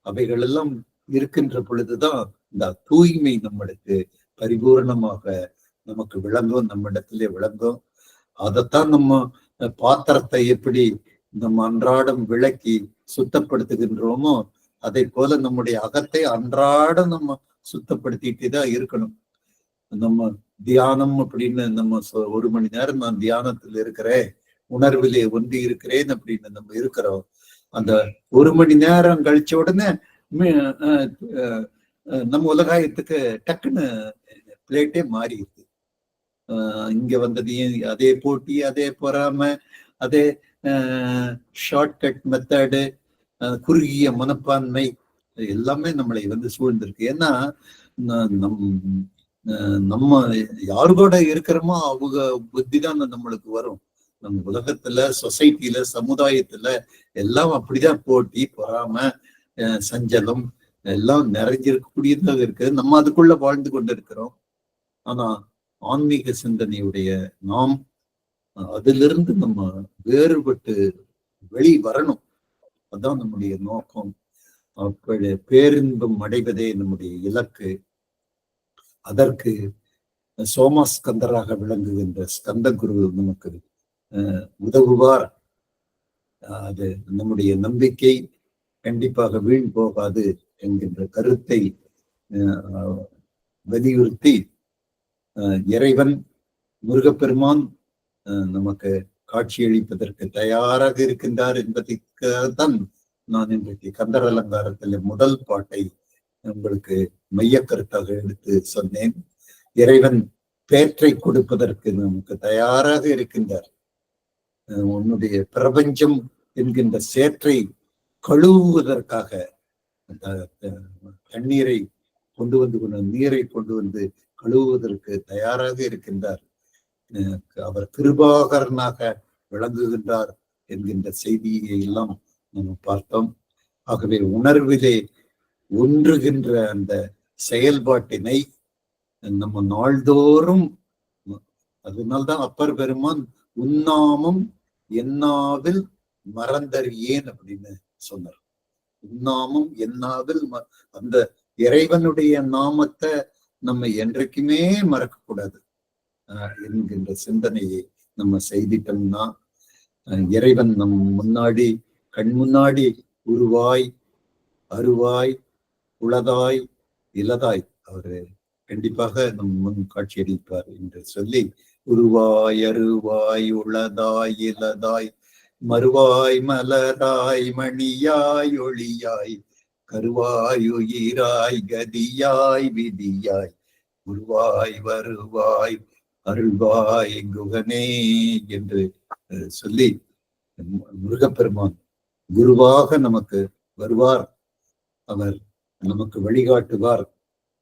S6: அவைகளெல்லாம் இருக்கின்ற பொழுதுதான் இந்த தூய்மை நம்மளுக்கு பரிபூர்ணமாக நமக்கு விளங்கும், நம்மிடத்திலே விளங்கும். அதைத்தான் நம்ம பாத்திரத்தை எப்படி நம்ம அன்றாடம் விளக்கி சுத்தப்படுத்துகின்றோமோ அதை போல நம்முடைய அகத்தை அன்றாடம் நம்ம சுத்தப்படுத்திட்டு தான் இருக்கணும். நம்ம தியானம் அப்படின்னு நம்ம 1 மணி நேரம் நான் தியானத்தில் இருக்கிறேன், உணர்விலே ஒன்றி இருக்கிறேன் அப்படின்னு நம்ம இருக்கிறோம். அந்த 1 மணி நேரம் கழிச்ச உடனே நம்ம உலகாயத்துக்கு டக்குன்னு பிளேட்டே மாறிடுது. இங்க வந்ததையும் அதே போட்டி, அதே பொறாம, அதே ஷார்ட்கட் மெத்தடு, குறுகிய மனப்பான்மை எல்லாமே நம்மளை சூழ்ந்திருக்கு. ஏன்னா நம்ம யாரு கூட இருக்கிறோமோ அவங்க புத்தி தான் நம்மளுக்கு வரும். நம்ம உலகத்துல, சொசைட்டில, சமுதாயத்துல எல்லாம் அப்படிதான் போட்டி, பொறாம, சஞ்சலம் எல்லாம் நிறைஞ்சிருக்கக்கூடியதாக இருக்கு. நம்ம அதுக்குள்ள வாழ்ந்து கொண்டு இருக்கிறோம். ஆனா ஆன்மீக சிந்தனையுடைய நாம் அதிலிருந்து நம்ம வேறுபட்டு வெளி வரணும். அதான் நம்முடைய நோக்கம். அப்படி பேரின்பம் அடைவதே நம்முடைய இலக்கு. அதற்கு சோமஸ்கந்தராக விளங்குகின்ற ஸ்கந்த குரு நமக்கு உதவுவார். அது நம்முடைய நம்பிக்கை கண்டிப்பாக வீண் போகாது என்கின்ற கருத்தை வலியுறுத்தி இறைவன் முருகப்பெருமான் நமக்கு காட்சியளிப்பதற்கு தயாராக இருக்கின்றார் என்பதற்காகத்தான் நான் இன்றைக்கு கந்தர் அலங்காரத்தில் முதல் பாட்டை உங்களுக்கு மைய கருத்தாக எடுத்து சொன்னேன். இறைவன் பேற்றை கொடுப்பதற்கு நமக்கு தயாராக இருக்கின்றார். உன்னுடைய பிரபஞ்சம் என்கின்ற சேற்றை கழுவுவதற்காக தண்ணீரை கொண்டு வந்து நீரை கொண்டு வந்து கழுவுவதற்கு தயாராக இருக்கின்றார். அவர் கிருபாகரனாக விளங்குகின்றார் என்கின்ற செய்தியை எல்லாம் நம்ம பார்த்தோம். ஆகவே உணர்விலே ஒன்றுகின்ற அந்த செயல்பாட்டினை நம்ம நாள்தோறும், அதனால்தான் அப்பர் பெருமான் உன்னாமம் என்னாவில் மறந்தறியேன் அப்படின்னு சொன்னார். உன்னாமம் என்னாவில் அந்த இறைவனுடைய நாமத்தை நம்ம என்றைக்குமே மறக்க கூடாது என்கின்ற சிந்தனையை நம்ம செய்திட்டோம்னா, இறைவன் நம் முன்னாடி, கண் முன்னாடி உருவாய், அருவாய், உளதாய், இலதாய் அவரு கண்டிப்பாக நம் முன் காட்சியளிப்பார் என்று சொல்லி, உருவாய், அருவாய், உளதாய், இலதாய், மறுவாய், மலராய், மணியாய், ஒளியாய், கருவாய், உயிராய், கதியாய், விதியாய், உருவாய், வருவாய், அருள்வாய், குகனே என்று சொல்லி முருகப்பெருமான் குருவாக நமக்கு வருவார். அவர் நமக்கு வழிகாட்டுவார்.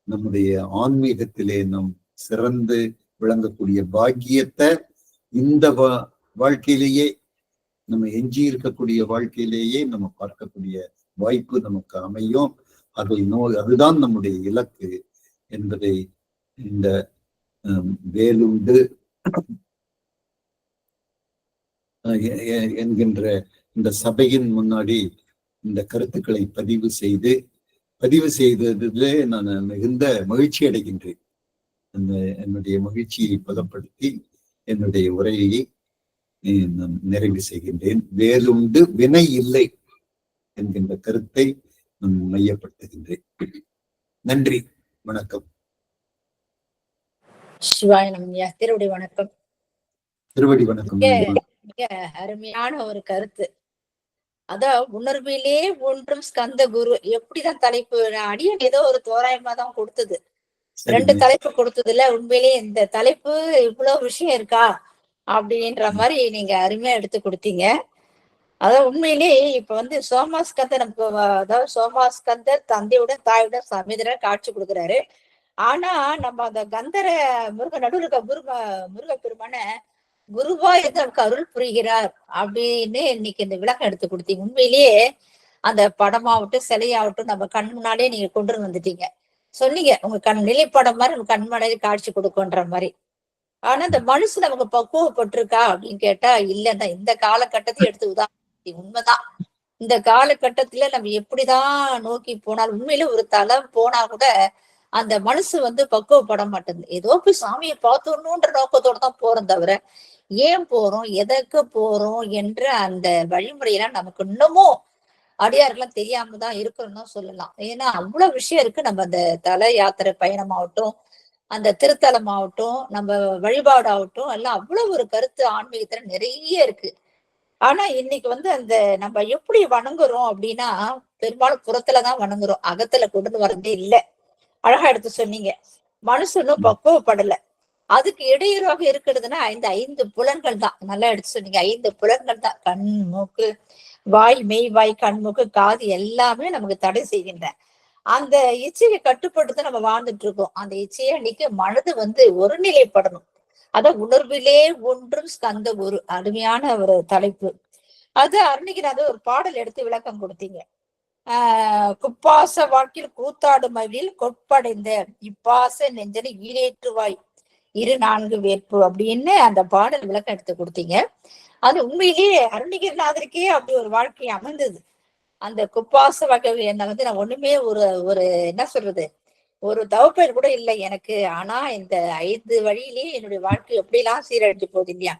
S6: நம்முடைய ஆன்மீகத்திலே நாம் சிறந்து விளங்கக்கூடிய பாக்கியத்தை இந்த வாழ்க்கையிலேயே, நம்ம எஞ்சி இருக்கக்கூடிய வாழ்க்கையிலேயே நம்ம பார்க்கக்கூடிய வாய்ப்பு நமக்கு அமையும். அதுதான் நம்முடைய இலக்கு என்பதை இந்த வேலுண்டு என்கின்ற இந்த சபையின் முன்னாடி இந்த கருத்துக்களை பதிவு செய்ததிலே நான் மிகுந்த மகிழ்ச்சி அடைகின்றேன். அந்த என்னுடைய மகிழ்ச்சியை பதப்படுத்தி என்னுடைய உரையை நான் நிறைவு செய்கின்றேன். வேலுண்டு வினை இல்லை என்கின்ற கருத்தை நான் மையப்படுத்துகின்றேன். நன்றி, வணக்கம்.
S1: சிவாய நம. திருவடி வணக்கம்.
S6: திருவடி வணக்கம்.
S1: மிக அருமையான ஒரு கருத்து. அதான் உணர்விலே ஒன்றும் ஸ்கந்த குரு. எப்படிதான் தலைப்பு அடியன் ஏதோ ஒரு தோராயமா தான் கொடுத்தது, 2 தலைப்பு கொடுத்ததுல உண்மையிலேயே இந்த தலைப்பு இவ்வளவு விஷயம் இருக்கா அப்படின்ற மாதிரி நீங்க அருமையா எடுத்து கொடுத்தீங்க. அதாவது உண்மையிலேயே இப்ப வந்து சோமாஸ்கந்தர் நமக்கு, அதாவது சோமாஸ்கந்தர் தந்தையுடன் தாயுடன் சமேதர காட்சி கொடுக்குறாரு. ஆனா நம்ம அந்த கந்தர நடுவில் இருக்க முருகப்பெருமான குருவா இருந்து நமக்கு அருள் புரிகிறார் அப்படின்னு இன்னைக்கு இந்த விளக்கம் எடுத்து கொடுத்தீங்க. உண்மையிலேயே அந்த படமாகட்டும் சிலையாகட்டும் நம்ம கண் முன்னாலே நீங்க கொண்டு வந்துட்டீங்க. சொன்னீங்க உங்க நிலைப்படம் மாதிரி நம்ம கண் முன்னாடி காட்சி கொடுக்குன்ற மாதிரி. ஆனா இந்த மனுஷன் நமக்கு பக்குவப்பட்டிருக்கா அப்படின்னு கேட்டா இல்லைன்னா இந்த காலகட்டத்தை எடுத்து உதாரணம். உண்மைதான், இந்த காலகட்டத்துல நம்ம எப்படிதான் நோக்கி போனாலும் உண்மையில ஒரு தளம் போனா கூட அந்த மனசு வந்து பக்குவப்பட மாட்டேங்குது. ஏதோ போய் சாமியை பார்த்தோன்னுன்ற நோக்கத்தோட தான் போறோம் தவிர ஏன் போறோம், எதற்கு போறோம் என்ற அந்த வழிமுறையெல்லாம் நமக்கு இன்னமும் அடியாருக்கெல்லாம் தெரியாம தான் இருக்கிறோம்னு சொல்லலாம். ஏன்னா அவ்வளவு விஷயம் இருக்கு. நம்ம அந்த தல யாத்திரை பயணமாகட்டும், அந்த திருத்தலமாகட்டும், நம்ம வழிபாடாகட்டும், எல்லாம் அவ்வளவு ஒரு கருத்து ஆன்மீகத்துல நிறைய இருக்கு. ஆனா இன்னைக்கு வந்து அந்த நம்ம எப்படி வணங்குறோம் அப்படின்னா பெரும்பாலும் புறத்துலதான் வணங்குறோம், அகத்துல கொண்டு வரதே இல்லை. அழகா எடுத்து சொன்னீங்க. மனுஷனும் பக்குவப்படல. அதுக்கு இடையூறாக இருக்கிறதுனா இந்த 5 புலன்கள் தான். நல்லா எடுத்து சொன்னீங்க. 5 புலன்கள் தான். கண், மூக்கு, வாய், மெய், வாய், கண், மூக்கு, காது எல்லாமே நமக்கு தடை செய்கின்ற அந்த இச்சையை கட்டுப்பட்டு நம்ம வாழ்ந்துட்டு இருக்கோம். அந்த இச்சையை அன்னைக்கு மனது வந்து ஒருநிலைப்படணும். அதான் உணர்விலே ஒன்றும் ஸ்கந்த குரு. அருமையான ஒரு தலைப்பு. அது அருணிகநாதர் ஒரு பாடல் எடுத்து விளக்கம் கொடுத்தீங்க. குப்பாச வாழ்க்கையில் கூத்தாடு மகிழில் கொட்படைந்த இப்பாச நெஞ்சனை ஈரேற்றுவாய் 2-4 வேட்பு அப்படின்னு அந்த பாடல் விளக்கம் எடுத்து கொடுத்தீங்க. அது உண்மையிலேயே அருணிகிரிநாதருக்கே அப்படி ஒரு வாழ்க்கை அமைந்தது. அந்த குப்பாச வகை என்ன வந்து நான் ஒண்ணுமே ஒரு என்ன சொல்றது, ஒரு தவப்பெயர் கூட இல்லை எனக்கு. ஆனா இந்த 5 வழியிலேயே என்னுடைய வாழ்க்கை எப்படிலாம் சீரழிஞ்சு போகுது இல்லையா,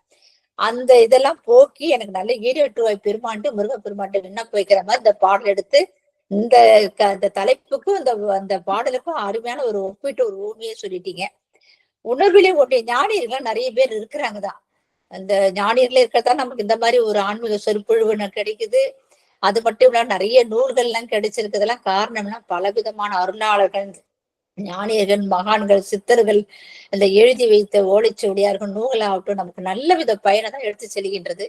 S1: அந்த இதெல்லாம் போக்கி எனக்கு நல்ல ஈரேற்றுவாய் பெருமாண்டு முருகப்பெருமாண்டு விண்ணப்ப வைக்கிற மாதிரி இந்த பாடல் எடுத்து இந்த தலைப்புக்கும் அந்த பாடலுக்கும் அருமையான ஒரு ஒப்பிட்டு ஒரு ஊமையே சொல்லிட்டீங்க. உணர்விலே ஒன்றிய ஞானியர்கள் நிறைய பேர் இருக்கிறாங்கதான். அந்த ஞானியர்களே இருக்கிறதா நமக்கு இந்த மாதிரி ஒரு ஆன்மீக சொற்பொழிவு கிடைக்குது. அது மட்டும் இல்ல நிறைய நூல்கள் எல்லாம் கிடைச்சிருக்கிறதெல்லாம் காரணம்னா பலவிதமான அருளாளர்கள், ஞானியர்கள், மகான்கள், சித்தர்கள் இந்த எழுதி வைத்த ஓலைச்சுவடியார்கள் நூல்களாகட்டும் நமக்கு நல்ல வித பயனை தான் எடுத்து செல்கின்றது.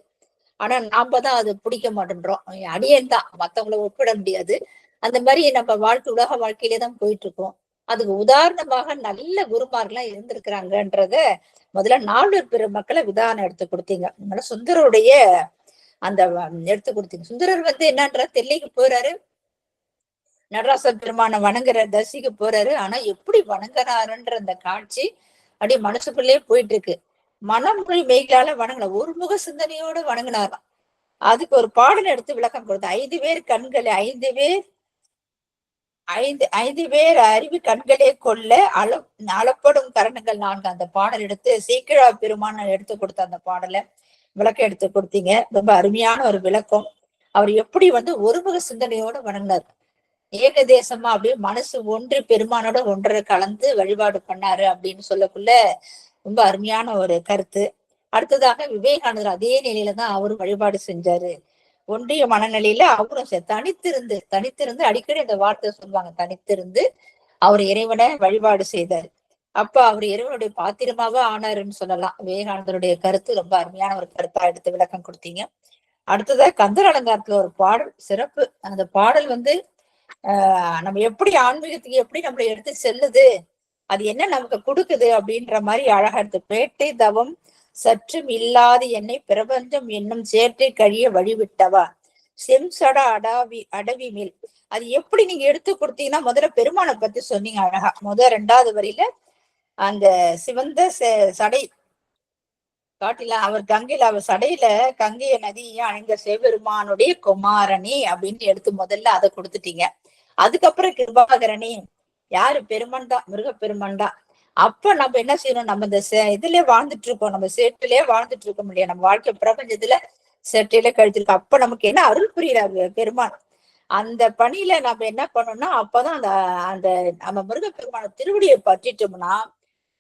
S1: ஆனா நாம தான் அது பிடிக்க மாட்டேன்றோம். அடியேன் தான், மத்தவங்களை ஒப்பிட முடியாது. அந்த மாதிரி நம்ம உலக வாழ்க்கையிலே தான் போயிட்டு இருக்கோம். அதுக்கு உதாரணமாக நல்ல குருமார்கள்லாம் இருந்திருக்கிறாங்கன்றத முதல்ல 4 பெருமக்களை விதானம் எடுத்து கொடுத்தீங்க. அதனால சுந்தரருடைய அந்த எடுத்து கொடுத்தீங்க. சுந்தரர் வந்து என்னன்ற தெல்லைக்கு போறாரு, நடராச பெருமான வணங்குற தரிசிக்கு போறாரு. ஆனா எப்படி வணங்குறாருன்ற அந்த காட்சி அப்படியே மனசுக்குள்ளே போயிட்டு இருக்கு. மனமொழி மெய்களால வணங்கின ஒருமுக சிந்தனையோடு வணங்கினாராம். அதுக்கு ஒரு பாடல் எடுத்து விளக்கம் கொடுத்த 5 பேர் கண்களை 5 பேர் அறிவு கண்களே கொள்ள அளப்படும் கரணங்கள் 4 அந்த பாடல் எடுத்து சீக்கிரா பெருமான எடுத்து கொடுத்த அந்த பாடலை விளக்கம் எடுத்து கொடுத்தீங்க. ரொம்ப அருமையான ஒரு விளக்கம். அவர் எப்படி வந்து ஒருமுக சிந்தனையோட வணங்கினார், ஏகதேசமா அப்படியே மனசு ஒன்று பெருமானோட ஒன்றரை கலந்து வழிபாடு பண்ணாரு அப்படின்னு சொல்லக்குள்ள ரொம்ப அருமையான ஒரு கருத்து. அடுத்ததாக விவேகானந்தர் அதே நிலையில தான் அவரும் வழிபாடு செஞ்சாரு. ஒன்றிய மனநிலையில அவரும் தனித்திருந்து அடிக்கடி அந்த வார்த்தை சொல்லுவாங்க, தனித்திருந்து அவர் இறைவனை வழிபாடு செய்தாரு. அப்ப அவர் இறைவனுடைய பாத்திரமாவே ஆனாருன்னு சொல்லலாம். விவேகானந்தருடைய கருத்து ரொம்ப அருமையான ஒரு கருத்தா எடுத்து விளக்கம் கொடுத்தீங்க. அடுத்ததா கந்தர் அலங்காரத்துல ஒரு பாடல் சிறப்பு. அந்த பாடல் வந்து நம்ம எப்படி ஆன்மீகத்துக்கு எப்படி நம்மளை எடுத்து செல்லுது, அது என்ன நமக்கு கொடுக்குது அப்படின்ற மாதிரி அழகா எடுத்து, பேட்டை தவம் சற்றும் இல்லாது என்னை பிரபஞ்சம் என்னும் சேற்றை கழிய வழிவிட்டவா செம்சட அடவி மேல். அது எப்படி நீங்க எடுத்து கொடுத்தீங்கன்னா முதல்ல பெருமானை பத்தி சொன்னீங்க அழகா. 2வது வரியில அந்த சிவந்த சடை காட்டில அவர் கங்கையில அவர் சடையில கங்கைய நதியை அணிந்த சிவபெருமானுடைய குமாரணி அப்படின்னு எடுத்து முதல்ல அதை கொடுத்துட்டீங்க. அதுக்கப்புறம் கிருபாகரணி யாரு? பெருமான் தான், முருகப்பெருமான் தான். அப்ப நம்ம என்ன செய்யணும்? நம்ம இந்த இதுலயே வாழ்ந்துட்டு இருக்கோம், நம்ம சேற்றிலேயே வாழ்ந்துட்டு இருக்கோம் இல்லையா? நம்ம வாழ்க்கை பிரபஞ்சத்துல சேற்றில கழிச்சிருக்கோம். அப்ப நமக்கு என்ன அருள் புரியுறாரு பெருமான். அந்த பணியில நம்ம என்ன பண்ணோம்னா அப்பதான் அந்த அந்த நம்ம முருகப்பெருமான திருவடியை பற்றிட்டோம்னா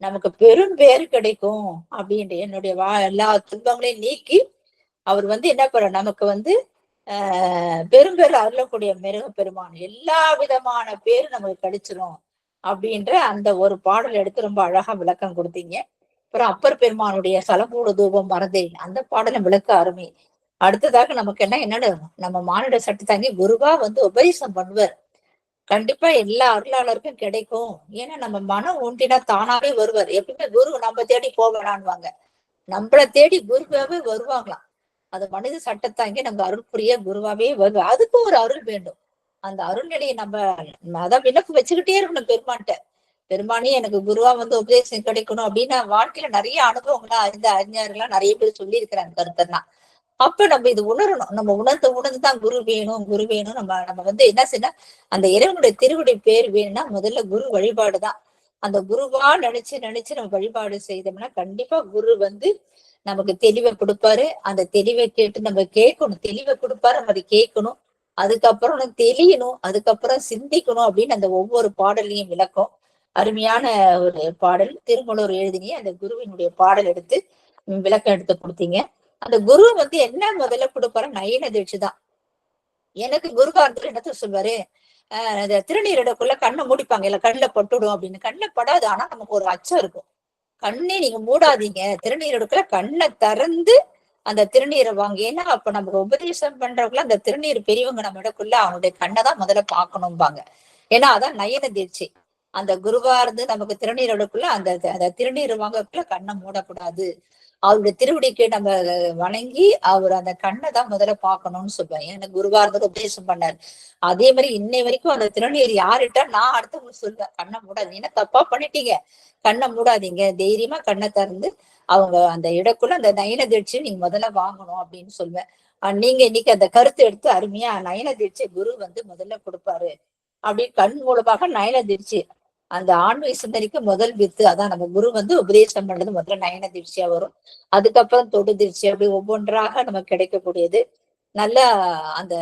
S1: நமக்கு பெரும் பேரு கிடைக்கும் அப்படின்ற என்னுடைய எல்லா துன்பங்களையும் நீக்கி அவர் வந்து என்ன பண்ண நமக்கு வந்து பெரும்பேர் அருளக்கூடிய முருகப்பெருமான் எல்லா விதமான பேரு நமக்கு கிடைச்சிரும் அப்படின்ற அந்த ஒரு பாடல் எடுத்து ரொம்ப அழகா விளக்கம் கொடுத்தீங்க. அப்புறம் அப்பர் பெருமானுடைய சலமூட தூபம் மறந்தேன் அந்த பாடலை விளக்க அருமை. அடுத்ததாக நமக்கு என்னன்னு நம்ம மானிட சட்டை தாங்கி குருவா வந்து உபதேசம் பண்ணுவார். கண்டிப்பா எல்லா அருளாளருக்கும் கிடைக்கும். ஏன்னா நம்ம மனம் ஒன்றினா தானாவே வருவார். எப்பவுமே குரு நம்ம தேடி போவேணான்வாங்க, நம்மளை தேடி குருவாவே வருவாங்களாம். அது மனித சட்டத்தாங்க நம்ம அருள் புரிய குருவாவே வருவார். அதுக்கும் ஒரு அருள் வேண்டும். அந்த அருள்நிலையை நம்ம அதான் விண்ணப்பு வச்சுக்கிட்டே இருக்கணும் பெருமான்ட்ட. பெருமானே எனக்கு குருவா வந்து உபதேசம் கிடைக்கணும் அப்படின்னு வாழ்க்கையில நிறைய அனுபவங்களா அறிந்த அறிஞர்கள்லாம் நிறைய பேர் சொல்லி இருக்கிறாங்க கருத்தெல்லாம். அப்ப நம்ம இது உணரணும். நம்ம உணர்ந்துதான் குரு வேணும் குரு வேணும். நம்ம வந்து என்ன செய்யணும்? அந்த இறைவனுடைய திருவடி பேர் வேணும்னா முதல்ல குரு வழிபாடுதான். அந்த குருவா நினைச்சு நம்ம வழிபாடு செய்தோம்னா கண்டிப்பா குரு வந்து நமக்கு தெளிவை கொடுப்பாரு. அந்த தெளிவை கேட்டு நம்ம கேட்கணும். தெளிவை கொடுப்பாரு, நம்ம அதை கேட்கணும். அதுக்கப்புறம் தெளியணும், அதுக்கப்புறம் சிந்திக்கணும் அப்படின்னு அந்த ஒவ்வொரு பாடலையும் விளக்கம். அருமையான ஒரு பாடல் திருமூலர் எழுதினிய அந்த குருவினுடைய பாடல் எடுத்து விளக்கம் எடுத்து கொடுத்தீங்க. அந்த குரு வந்து என்ன முதல்ல கொடுப்பாரு? நயன தீட்சை தான். எனக்கு குருகாரத்துல என்னத்த சொல்வாரு? அந்த திருநீரிடக்குள்ள கண்ணை மூடிப்பாங்க, இல்ல கண்ணுல பட்டுடும் அப்படின்னு. கண்ணுல படாது, ஆனா நமக்கு ஒரு அச்சம் இருக்கும். கண்ணே நீங்க மூடாதீங்க, திருநீரிடக்குள்ள கண்ணை திறந்து அந்த திருநீரை வாங்க. ஏன்னா அப்ப நமக்கு உபதேசம் பண்றவங்கள அந்த திருநீர் பெரியவங்க நம்ம இடக்குள்ள அவனுடைய கண்ணை தான் முதல்ல பாக்கணும்பாங்க. ஏன்னா அதான் நயன தீட்சை. அந்த குருவா இருந்து நமக்கு திருநீரோடக்குள்ள அந்த திருநீர் வாங்கக்குள்ள கண்ணை மூடக்கூடாது. அவருடைய திருவடிக்கு நம்ம வணங்கி அவர் அந்த கண்ணை தான் முதல்ல பாக்கணும்னு சொல்லுவேன். எனக்கு குருவா இருந்தது உபதேசம் பண்ணாரு. அதே மாதிரி இன்னை வரைக்கும் அந்த திருநீர் யாருட்டா நான் அடுத்தவங்களுக்கு சொல்லுவேன், கண்ணை மூடாது. ஏன்னா தப்பா பண்ணிட்டீங்க, கண்ணை மூடாதீங்க, தைரியமா கண்ணை திறந்து அவங்க அந்த இடக்குள்ள அந்த நயன தீட்சை நீங்க முதல்ல வாங்கணும் அப்படின்னு சொல்லுவேன். நீங்க இன்னைக்கு அந்த கருத்து எடுத்து அருமையா நயன தீட்சை குரு வந்து முதல்ல கொடுப்பாரு அப்படின்னு கண் மூலமாக நயன தீட்சை அந்த ஆன்மீக சிந்தனைக்கு முதல் வித்து. அதான் நம்ம குரு வந்து உபதேசம் பண்றது முதல்ல நயன தீட்சையா வரும். அதுக்கப்புறம் தொடு தீட்சை, அப்படி ஒவ்வொன்றாக நமக்கு கிடைக்கக்கூடியது. நல்லா அந்த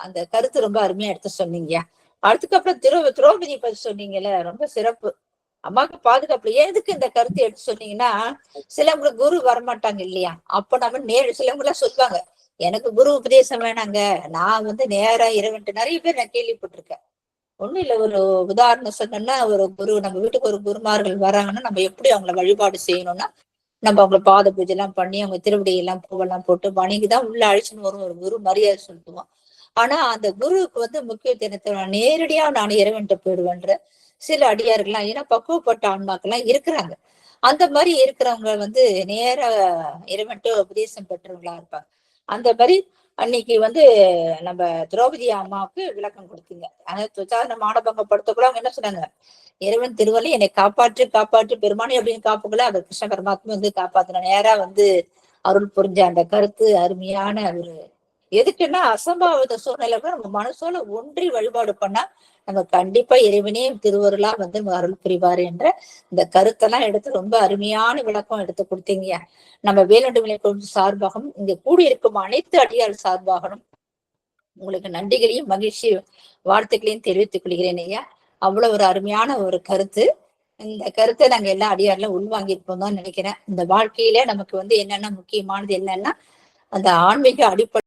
S1: அந்த கருத்து ரொம்ப அருமையா எடுத்து சொன்னீங்க. அதுக்கப்புறம் திரௌபதி பத்தி சொன்னீங்கல்ல, ரொம்ப சிறப்பு. அம்மாவுக்கு பாதுகாப்பு. எதுக்கு இந்த கருத்து எடுத்து சொன்னீங்கன்னா, சிலவங்களுக்கு குரு வரமாட்டாங்க இல்லையா? அப்ப நம்ம சிலவங்க எல்லாம் சொல்லுவாங்க, எனக்கு குரு உபதேசம் வேணாங்க, நான் வந்து நேரா இறைவன்ட்டு. நிறைய பேர் நான் கேள்விப்பட்டிருக்கேன். ஒண்ணும் இல்ல, ஒரு உதாரணம் சொன்னோம்னா, ஒரு குரு நம்ம வீட்டுக்கு ஒரு குருமார்கள் வராங்கன்னா நம்ம எப்படி அவங்கள வழிபாடு செய்யணும்னா, நம்ம அவங்களை பாத பூஜை எல்லாம் பண்ணி அவங்க திருவடியெல்லாம் பூவெல்லாம் போட்டு வணங்கிதான் உள்ள அழிச்சுன்னு வரும். ஒரு குரு மரியாதை சொல்லுவோம். ஆனா அந்த குருவுக்கு வந்து முக்கியத்துவத்தை நேரடியா நான் இறைவன்ட்டு போயிடுவேன்ற சில அடியார்கள்லாம், ஏன்னா பக்குவப்பட்ட ஆன்மாக்கெல்லாம் இருக்கிறாங்க. அந்த மாதிரி இருக்கிறவங்க வந்து நேர இறைவன்ட்டு உபதேசம் பெற்றவங்களா இருப்பாங்க. அந்த மாதிரி அன்னைக்கு வந்து நம்ம திரௌபதி அம்மாவுக்கு விளக்கம் கொடுத்தீங்க. அதாவது துச்சாதன மானபங்கப்படுத்தக்குள்ள அவங்க என்ன சொன்னாங்க? இறைவன் திருவள்ளி என்னை காப்பாற்று பெருமானி அப்படின்னு காப்புக்குள்ள அவர் கிருஷ்ண பரமாத்மா வந்து காப்பாத்தின நேரா வந்து அருள் புரிஞ்ச அந்த கருத்து அருமையான ஒரு. எதுக்குன்னா அசம்பாவித சூழ்நிலை கூட நம்ம மனசோல ஒன்றி வழிபாடு பண்ணா நம்ம கண்டிப்பா இறைவனே திருவருளா வந்து அருள் புரிவாரு என்ற இந்த கருத்தெல்லாம் எடுத்து ரொம்ப அருமையான விளக்கம் எடுத்து கொடுத்தீங்க. நம்ம வேலுண்டு விலை சார்பாகவும் இங்க கூடியிருக்கும் அனைத்து அடியார் சார்பாகவும் உங்களுக்கு நன்றிகளையும் மகிழ்ச்சி வாழ்த்துக்களையும் தெரிவித்துக் கொள்கிறேன் ஐயா. அவ்வளவு ஒரு அருமையான ஒரு கருத்து. இந்த கருத்தை நாங்க எல்லா அடியார்ல உள்வாங்கியிருப்போம் தான் நினைக்கிறேன். இந்த வாழ்க்கையில நமக்கு வந்து என்னென்ன முக்கியமானது என்னன்னா, அந்த ஆன்மீக அடிப்படை